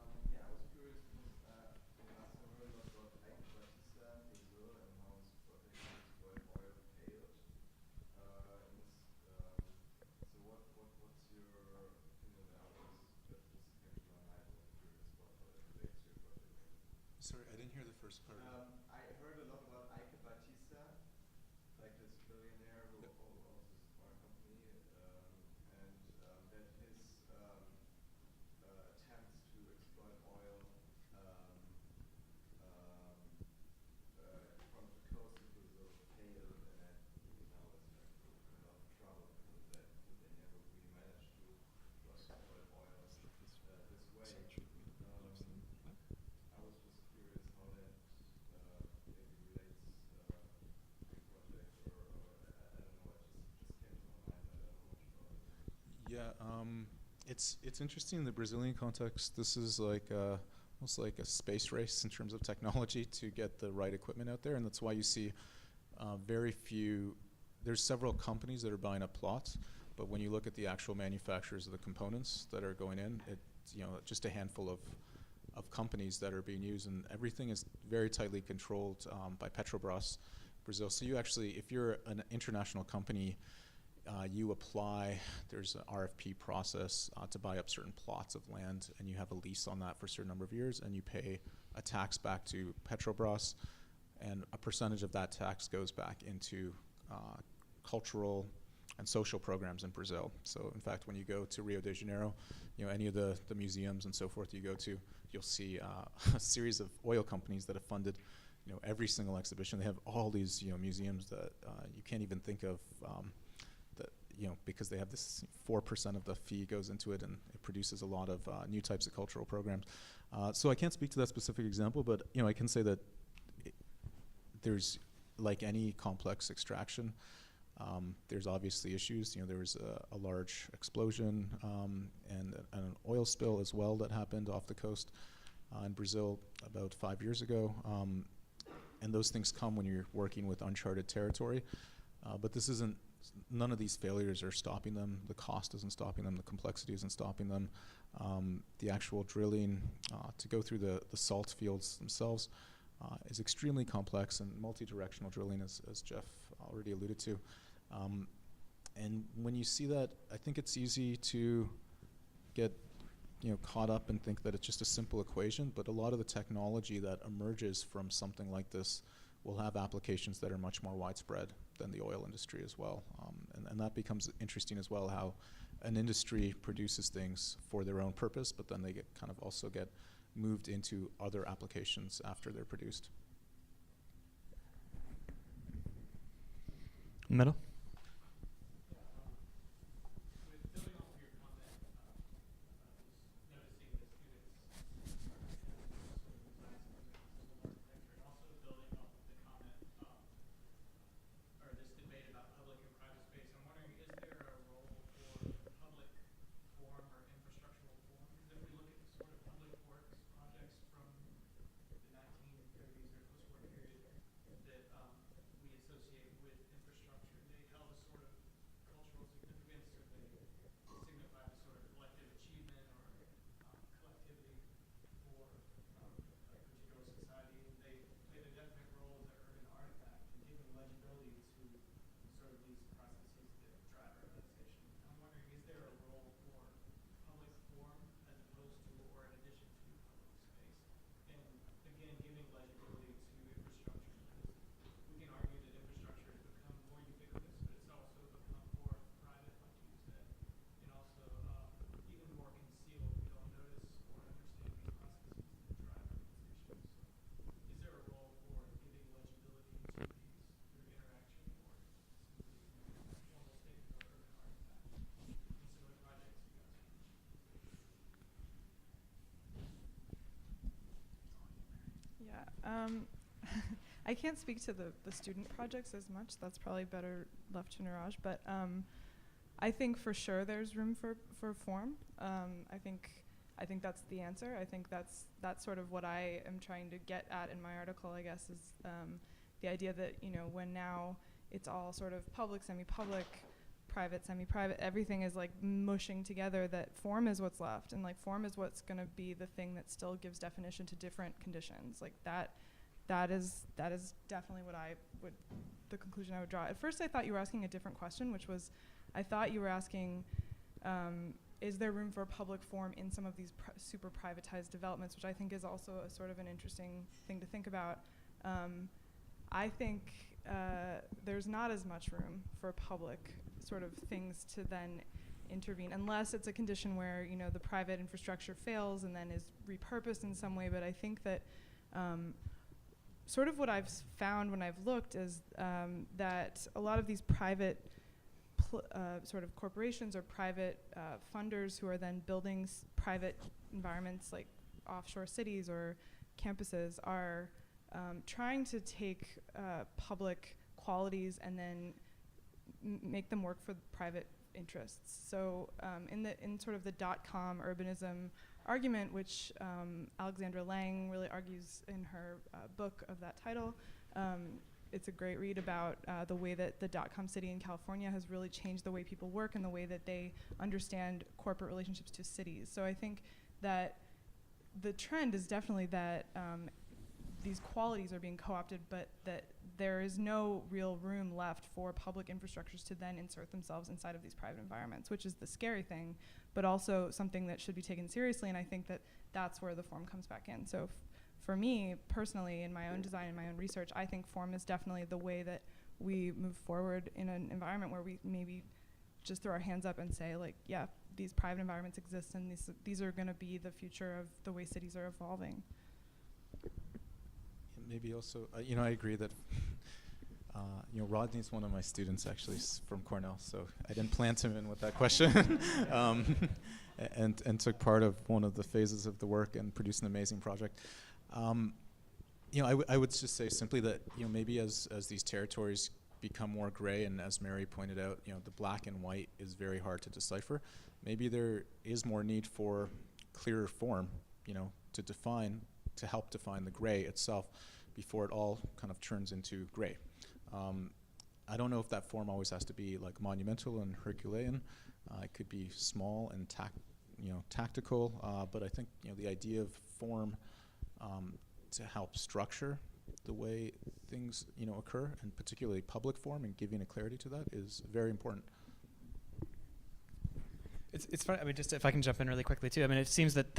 Sorry, I didn't hear the first part. I heard a lot about Ike Batista, like this billionaire who owns this smart company, and that his attempts to exploit Yeah, it's interesting in the Brazilian context. This is like almost like a space race in terms of technology to get the right equipment out there, and that's why you see very few. There's several companies that are buying up plots, but when you look at the actual manufacturers of the components that are going in, it's just a handful of companies that are being used, and everything is very tightly controlled by Petrobras, Brazil. So you actually, if you're an international company, you apply, there's an RFP process to buy up certain plots of land, and you have a lease on that for a certain number of years, and you pay a tax back to Petrobras, and a percentage of that tax goes back into cultural and social programs in Brazil. So in fact, when you go to Rio de Janeiro, any of the museums and so forth you go to, you'll see a series of oil companies that have funded every single exhibition. They have all these museums that you can't even think of because they have this 4% of the fee goes into it, and it produces a lot of new types of cultural programs. So I can't speak to that specific example, but I can say that there's, like any complex extraction, there's obviously issues. There was a large explosion and an oil spill as well that happened off the coast in Brazil about 5 years ago. And those things come when you're working with uncharted territory. But this isn't, none of these failures are stopping them. The cost isn't stopping them. The complexity isn't stopping them. The actual drilling to go through the salt fields themselves is extremely complex, and multi-directional drilling, as Geoff already alluded to. And when you see that, I think it's easy to get caught up and think that it's just a simple equation, but a lot of the technology that emerges from something like this will have applications that are much more widespread than the oil industry as well. And that becomes interesting as well, how an industry produces things for their own purpose, but then they also get moved into other applications after they're produced. Middle. I can't speak to the student projects as much. That's probably better left to Neeraj. But I think for sure there's room for form. I think that's the answer. I think that's sort of what I am trying to get at in my article, I guess, is the idea that when now it's all sort of public, semi-public, private, semi-private, everything is like mushing together, that form is what's left, and like form is what's going to be the thing that still gives definition to different conditions. Like that is definitely the conclusion I would draw. At first I thought you were asking a different question, which was, I thought you were asking, is there room for public form in some of these super privatized developments, which I think is also a sort of an interesting thing to think about. I think there's not as much room for public sort of things to then intervene, unless it's a condition where the private infrastructure fails and then is repurposed in some way. But I think that sort of what I've found when I've looked is that a lot of these private sort of corporations or private funders who are then building private environments like offshore cities or campuses are trying to take public qualities and then make them work for private interests. So in sort of the .com urbanism argument, which Alexandra Lang really argues in her book of that title, it's a great read about the way that the .com city in California has really changed the way people work and the way that they understand corporate relationships to cities. So I think that the trend is definitely that these qualities are being co-opted, but that there is no real room left for public infrastructures to then insert themselves inside of these private environments, which is the scary thing, but also something that should be taken seriously, and I think that that's where the form comes back in. So for me, personally, in my own design and my own research, I think form is definitely the way that we move forward in an environment where we maybe just throw our hands up and say, like, yeah, these private environments exist, and these are gonna be the future of the way cities are evolving. Maybe also, I agree that, Rodney's one of my students, actually, from Cornell, so I didn't plant him in with that question, and took part of one of the phases of the work and produced an amazing project. I would just say simply that, maybe as these territories become more gray, and as Mary pointed out, the black and white is very hard to decipher, maybe there is more need for clearer form, to help define the gray itself before it all kind of turns into gray. I don't know if that form always has to be like monumental and Herculean. It could be small and tactical, but I think the idea of form to help structure the way things occur, and particularly public form, and giving a clarity to that is very important. It's funny, I mean, just if I can jump in really quickly too. I mean, it seems that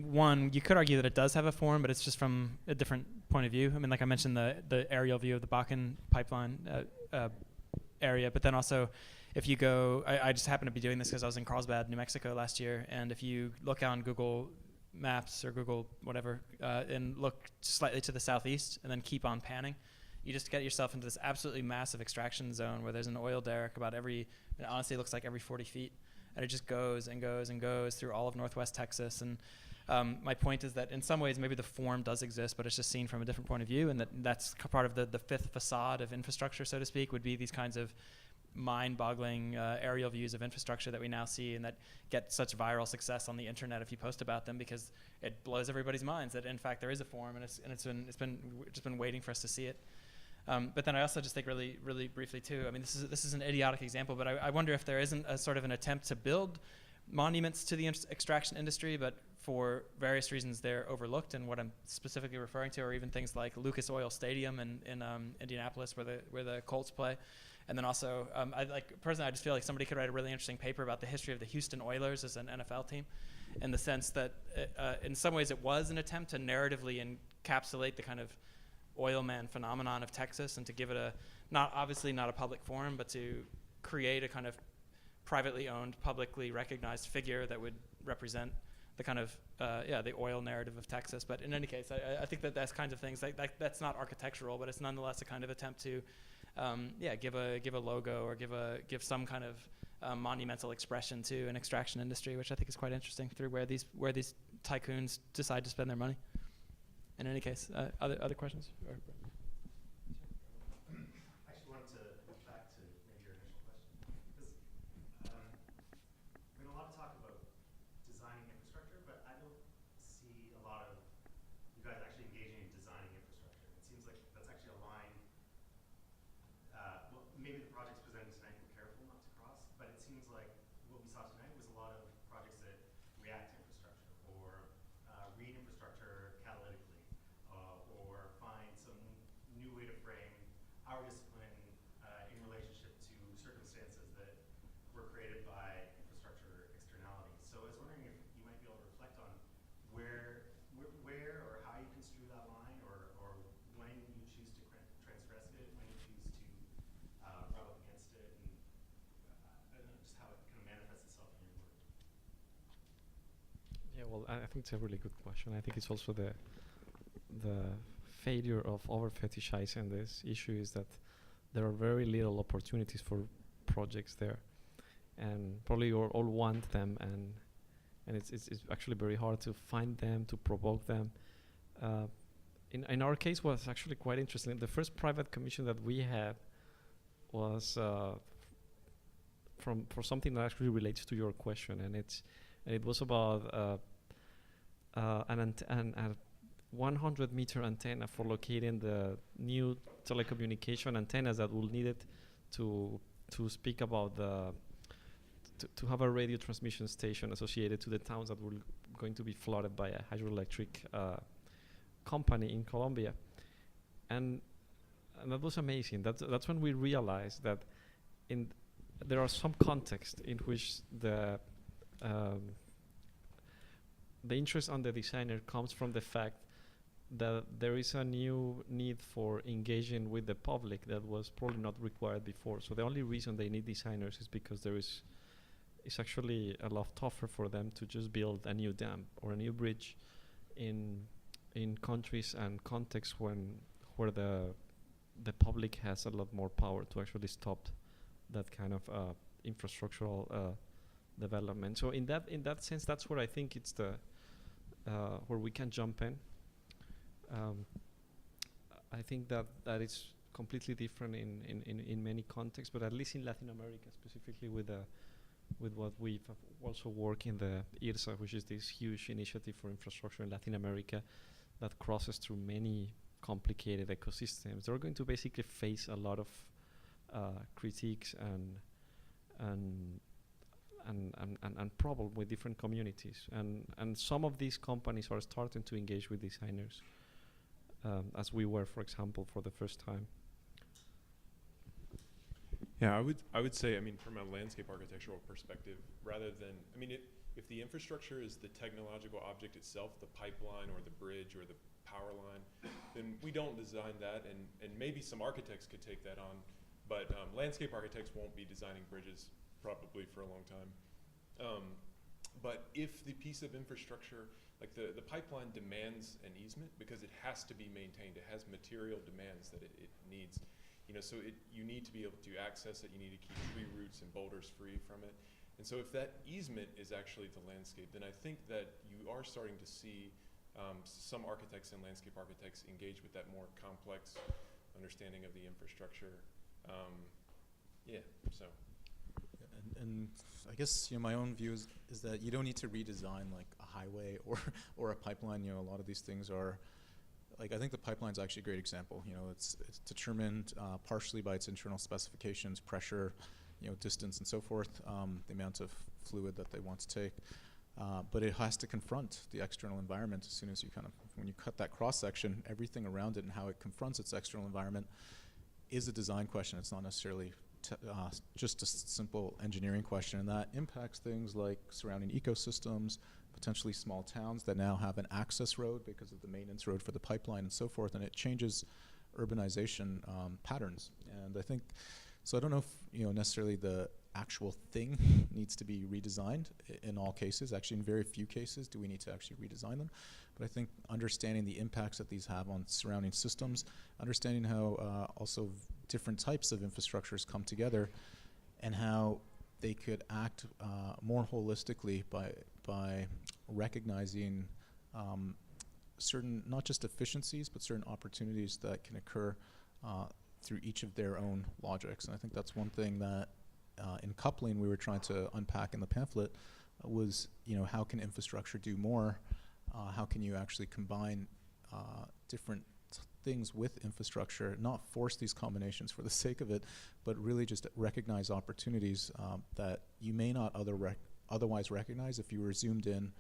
one, you could argue that it does have a form, but it's just from a different point of view. I mean, like I mentioned, the aerial view of the Bakken pipeline area, but then also if you go, I just happened to be doing this because I was in Carlsbad, New Mexico last year, and if you look on Google Maps or Google whatever, and look slightly to the southeast and then keep on panning, you just get yourself into this absolutely massive extraction zone where there's an oil derrick about it honestly looks like every 40 feet. And it just goes and goes and goes through all of Northwest Texas. And my point is that in some ways maybe the form does exist, but it's just seen from a different point of view, and that's part of the fifth facade of infrastructure, so to speak, would be these kinds of mind-boggling aerial views of infrastructure that we now see and that get such viral success on the internet if you post about them, because it blows everybody's minds that in fact there is a form, and it's been waiting for us to see it. But then I also just think really, really briefly too, I mean, this is an idiotic example, but I wonder if there isn't a sort of an attempt to build monuments to the extraction industry, but for various reasons they're overlooked. And what I'm specifically referring to are even things like Lucas Oil Stadium in Indianapolis, where the Colts play. And then also, personally, I just feel like somebody could write a really interesting paper about the history of the Houston Oilers as an NFL team, in the sense that in some ways it was an attempt to narratively encapsulate the kind of oil man phenomenon of Texas, and to give it obviously not a public forum, but to create a kind of privately owned, publicly recognized figure that would represent the kind of the oil narrative of Texas. But in any case, I think that that's kinds of things that's not architectural, but it's nonetheless a kind of attempt to give a logo or give some kind of monumental expression to an extraction industry, which I think is quite interesting, through where these tycoons decide to spend their money. In any case, other questions? I actually wanted to look back to maybe your initial question, because there's been a lot of talk about designing infrastructure, but I don't see a lot of you guys actually engaging in designing infrastructure. It seems like that's actually a line. Well, maybe the projects presented tonight were careful not to cross, but it seems like what we saw tonight was a lot of projects that react to infrastructure or read infrastructure catalytically. Or find some new way to frame our discipline in relationship to circumstances that were created by infrastructure externalities. So I was wondering if you might be able to reflect on where or how you construe that line, or when you choose to transgress it, when you choose to rub up against it, and I don't know, just how it kind of manifests itself in your work. Yeah, well, I think it's a really good question. I think it's also the failure of over-fetishizing this issue is that there are very little opportunities for projects there, and probably you all want them, and it's actually very hard to find them, to provoke them. In our case, was actually quite interesting. The first private commission that we had was for something that actually relates to your question, and it was about a 100-meter antenna for locating the new telecommunication antennas that will need it to speak about to have a radio transmission station associated to the towns that were going to be flooded by a hydroelectric company in Colombia, and that was amazing. That's when we realized that there are some contexts in which the interest on the designer comes from the fact that there is a new need for engaging with the public that was probably not required before. So the only reason they need designers is because it's actually a lot tougher for them to just build a new dam or a new bridge in countries and contexts where the public has a lot more power to actually stop that kind of infrastructural development. So in that sense, that's where I think it's where we can jump in. I think that is completely different in many contexts, but at least in Latin America, specifically with what we've also worked in the IRSA, which is this huge initiative for infrastructure in Latin America that crosses through many complicated ecosystems. They're going to basically face a lot of critiques and problem with different communities, and some of these companies are starting to engage with designers, as we were, for example, for the first time. Yeah, I would say, I mean, from a landscape architectural perspective, rather than, I mean, if the infrastructure is the technological object itself, the pipeline or the bridge or the power line, then we don't design that, and maybe some architects could take that on, but landscape architects won't be designing bridges probably for a long time. But if the piece of infrastructure, like the pipeline demands an easement because it has to be maintained, it has material demands that it needs. So you need to be able to access it, you need to keep tree roots and boulders free from it. And so if that easement is actually the landscape, then I think that you are starting to see some architects and landscape architects engage with that more complex understanding of the infrastructure. And I guess my own view is that you don't need to redesign like a highway or a pipeline. A lot of these things are, like, I think the pipeline's actually a great example. It's determined partially by its internal specifications, pressure, distance and so forth, the amount of fluid that they want to take. But it has to confront the external environment as soon as when you cut that cross section, everything around it and how it confronts its external environment is a design question. It's not necessarily just a simple engineering question, and that impacts things like surrounding ecosystems, potentially small towns that now have an access road because of the maintenance road for the pipeline and so forth, and it changes urbanization patterns. And I think, so I don't know if necessarily the actual thing needs to be redesigned in all cases. Actually, in very few cases do we need to actually redesign them. But I think understanding the impacts that these have on surrounding systems, understanding how also different types of infrastructures come together and how they could act more holistically by recognizing certain, not just efficiencies, but certain opportunities that can occur through each of their own logics. And I think that's one thing that in coupling we were trying to unpack in the pamphlet was, how can infrastructure do more? How can you actually combine different things with infrastructure, not force these combinations for the sake of it, but really just recognize opportunities that you may not otherwise recognize if you were zoomed in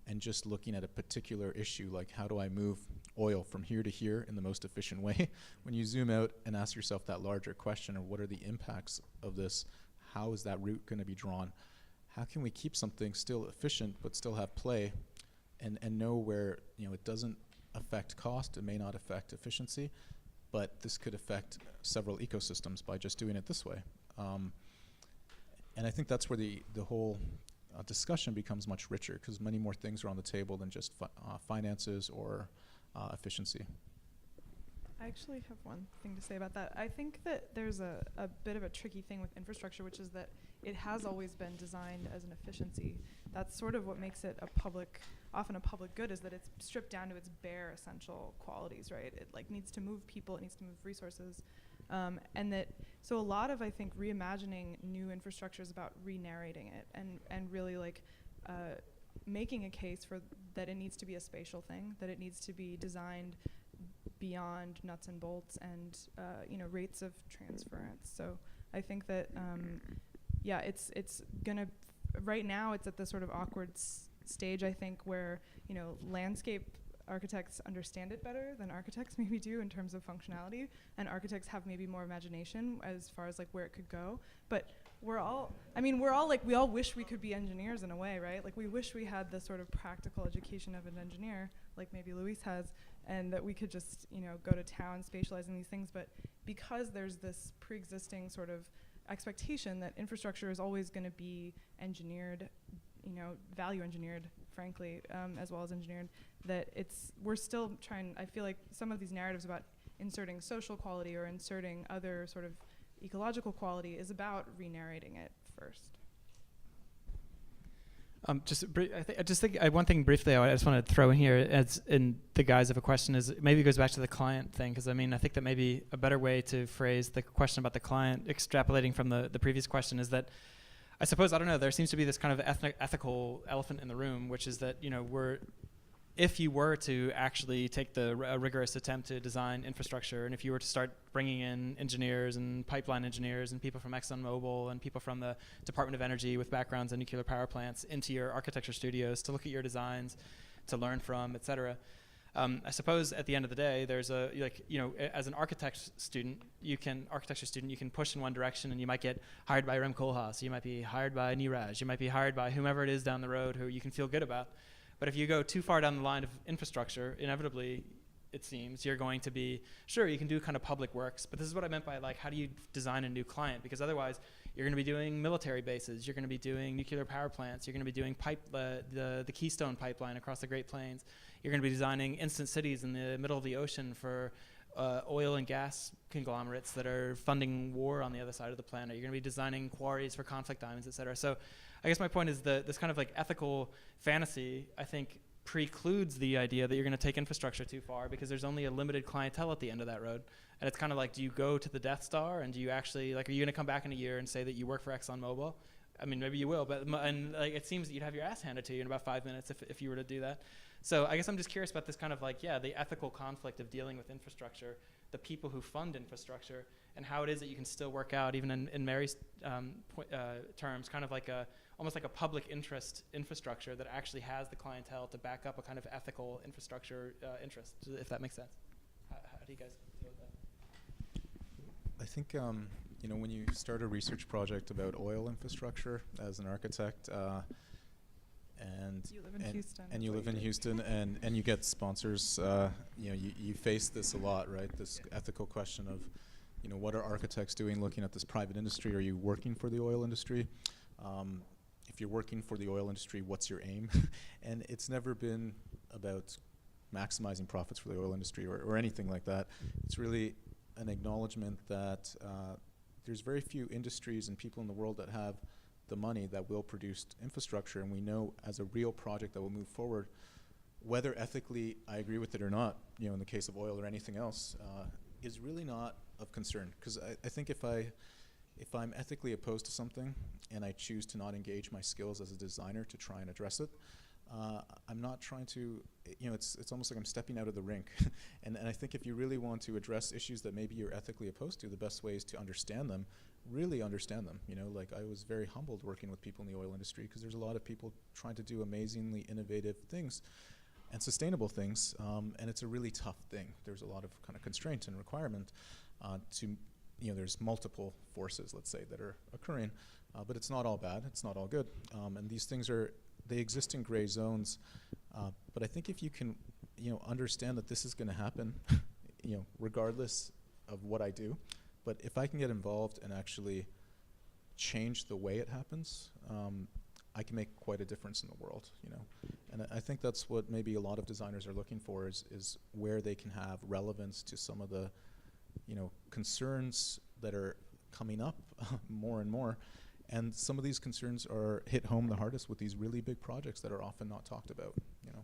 and just looking at a particular issue, like how do I move oil from here to here in the most efficient way? When you zoom out and ask yourself that larger question of what are the impacts of this, how is that route going to be drawn? How can we keep something still efficient but still have play and know where it doesn't affect cost, it may not affect efficiency, but this could affect several ecosystems by just doing it this way. And I think that's where the whole discussion becomes much richer, because many more things are on the table than just finances or efficiency. I actually have one thing to say about that. I think that there's a bit of a tricky thing with infrastructure, which is that it has always been designed as an efficiency. That's sort of what makes it often a public good, is that it's stripped down to its bare essential qualities, right? It needs to move people, it needs to move resources. And that, so a lot of, I think, reimagining new infrastructure is about re-narrating it and really like making a case for that it needs to be a spatial thing, that it needs to be designed beyond nuts and bolts and rates of transference. So I think that it's gonna right now it's at the sort of awkward stage, I think, where landscape architects understand it better than architects maybe do in terms of functionality, and architects have maybe more imagination as far as like where it could go. But we all wish we could be engineers in a way, right? Like we wish we had the sort of practical education of an engineer, like maybe Luis has, and that we could just go to town spatializing these things. But because there's this pre-existing sort of expectation that infrastructure is always going to be engineered, value engineered, frankly, as well as engineered, that we're still trying. I feel like some of these narratives about inserting social quality or inserting other sort of ecological quality is about re-narrating it first. I just think one thing briefly I just want to throw in here as in the guise of a question is maybe it goes back to the client thing, because I think that maybe a better way to phrase the question about the client, extrapolating from the previous question, is that I suppose, I don't know, there seems to be this kind of ethical elephant in the room, which is that if you were to actually take the rigorous attempt to design infrastructure, and if you were to start bringing in engineers and pipeline engineers and people from ExxonMobil and people from the Department of Energy with backgrounds in nuclear power plants into your architecture studios to look at your designs, to learn from, et cetera, I suppose at the end of the day, there's as an architecture student, you can push in one direction, and you might get hired by Rem Koolhaas, you might be hired by Neeraj, you might be hired by whomever it is down the road who you can feel good about. But if you go too far down the line of infrastructure, inevitably, it seems, you're going to be, sure, you can do kind of public works, but this is what I meant by how do you design a new client? Because otherwise, you're going to be doing military bases, you're going to be doing nuclear power plants, you're going to be doing the Keystone pipeline across the Great Plains, you're going to be designing instant cities in the middle of the ocean for oil and gas conglomerates that are funding war on the other side of the planet. You're going to be designing quarries for conflict diamonds, et cetera. So I guess my point is that this kind of ethical fantasy, I think, precludes the idea that you're going to take infrastructure too far, because there's only a limited clientele at the end of that road. And it's kind of do you go to the Death Star, and do you actually, are you going to come back in a year and say that you work for ExxonMobil? I mean, maybe you will, but it seems that you'd have your ass handed to you in about 5 minutes if you were to do that. So I guess I'm just curious about this kind of the ethical conflict of dealing with infrastructure, the people who fund infrastructure, and how it is that you can still work out, even in Mary's terms, kind of almost like a public interest infrastructure that actually has the clientele to back up a kind of ethical infrastructure interest, if that makes sense. How do you guys deal with that? I think when you start a research project about oil infrastructure as an architect, and you live in Houston, and you live in Houston, and you get sponsors, you face this a lot, right? This ethical question of, what are architects doing looking at this private industry? Are you working for the oil industry? If you're working for the oil industry, what's your aim? And it's never been about maximizing profits for the oil industry or anything like that. It's really an acknowledgement that there's very few industries and people in the world that have the money that will produce infrastructure, and we know as a real project that will move forward, whether ethically I agree with it or not, in the case of oil or anything else, is really not of concern. Because I think if I'm ethically opposed to something and I choose to not engage my skills as a designer to try and address it, I'm not trying to, it's almost like I'm stepping out of the rink. and I think if you really want to address issues that maybe you're ethically opposed to, the best way is to understand them, really understand them. I was very humbled working with people in the oil industry, because there's a lot of people trying to do amazingly innovative things and sustainable things, and it's a really tough thing. There's a lot of kind of constraint and requirement there's multiple forces, let's say, that are occurring, but it's not all bad, it's not all good, and these things they exist in gray zones, but I think if you can, understand that this is going to happen, regardless of what I do, but if I can get involved and actually change the way it happens, I can make quite a difference in the world, and I think that's what maybe a lot of designers are looking for is where they can have relevance to some of the concerns that are coming up more and more. And some of these concerns are hit home the hardest with these really big projects that are often not talked about.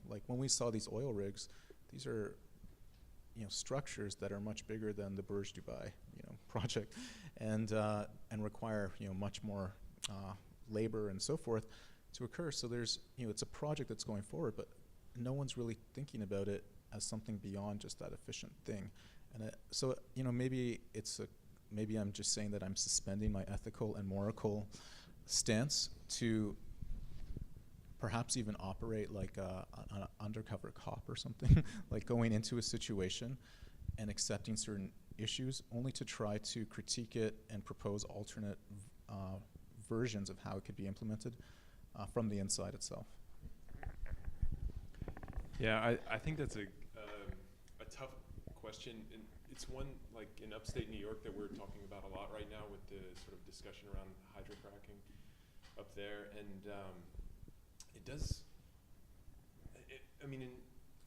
Like when we saw these oil rigs, these are structures that are much bigger than the Burj Dubai project, and require much more labor and so forth to occur. So there's it's a project that's going forward, but no one's really thinking about it as something beyond just that efficient thing. And so maybe maybe I'm just saying that I'm suspending my ethical and moral stance to perhaps even operate like an undercover cop or something, like going into a situation and accepting certain issues only to try to critique it and propose alternate versions of how it could be implemented from the inside itself. Yeah, I think that's a tough question. And it's one, like in upstate New York, that we're talking about a lot right now with the sort of discussion around hydrofracking up there. And it does,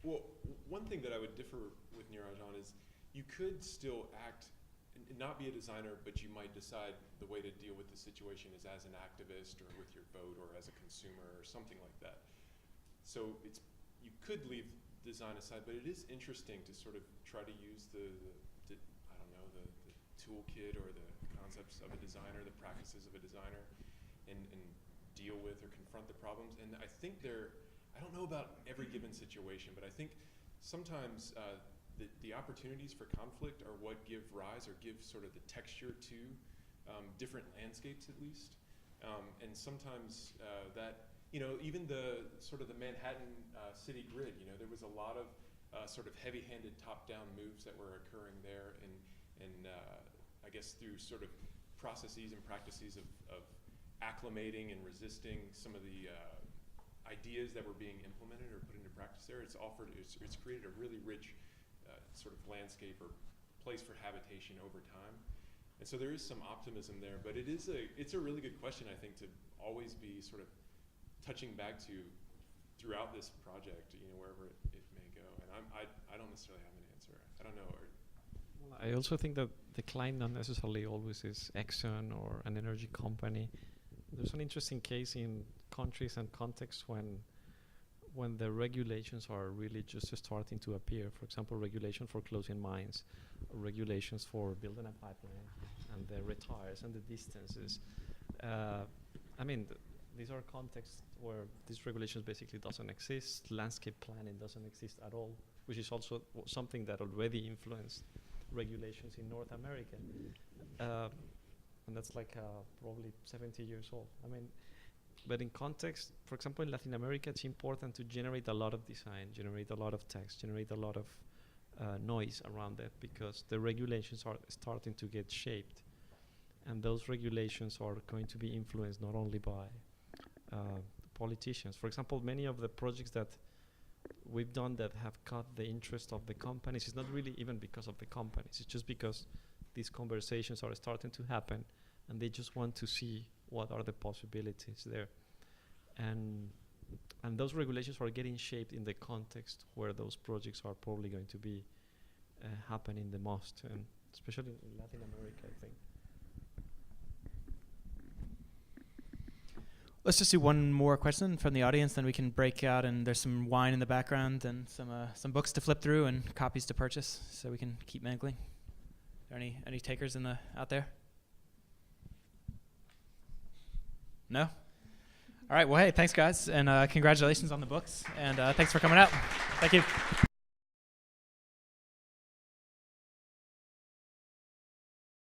one thing that I would differ with Neeraj on is you could still act and not be a designer, but you might decide the way to deal with the situation is as an activist or with your vote or as a consumer or something like that. So you could leave design aside, but it is interesting to sort of try to use the toolkit or the concepts of a designer, the practices of a designer, and deal with or confront the problems. And I think I don't know about every given situation, but I think sometimes the opportunities for conflict are what give rise or give sort of the texture to different landscapes at least. And sometimes that, even the sort of the Manhattan city grid, there was a lot of sort of heavy-handed top-down moves that were occurring there, and I guess through sort of processes and practices of acclimating and resisting some of the ideas that were being implemented or put into practice there, it's created a really rich sort of landscape or place for habitation over time. And so there is some optimism there, but it's a really good question, I think, to always be sort of touching back to throughout this project, wherever it may go. And I don't necessarily have an answer. I don't know. Well, I also think that the client not necessarily always is Exxon or an energy company. There's an interesting case in countries and contexts when the regulations are really just starting to appear. For example, regulation for closing mines, or regulations for building a pipeline, and the retires and the distances. These are contexts where these regulations basically doesn't exist. Landscape planning doesn't exist at all, which is also something that already influenced regulations in North America. And that's like probably 70 years old. But in context, for example, in Latin America, it's important to generate a lot of design, generate a lot of text, generate a lot of noise around it, because the regulations are starting to get shaped. And those regulations are going to be influenced not only by politicians. For example, many of the projects that we've done that have caught the interest of the companies, it's not really even because of the companies, it's just because these conversations are starting to happen and they just want to see what are the possibilities there. And those regulations are getting shaped in the context where those projects are probably going to be happening the most, and especially in Latin America, I think. Let's just do one more question from the audience, then we can break out, and there's some wine in the background and some books to flip through and copies to purchase, so we can keep mangling. Are there any takers out there? No? All right, well, hey, thanks, guys, and congratulations on the books, and thanks for coming out. Thank you.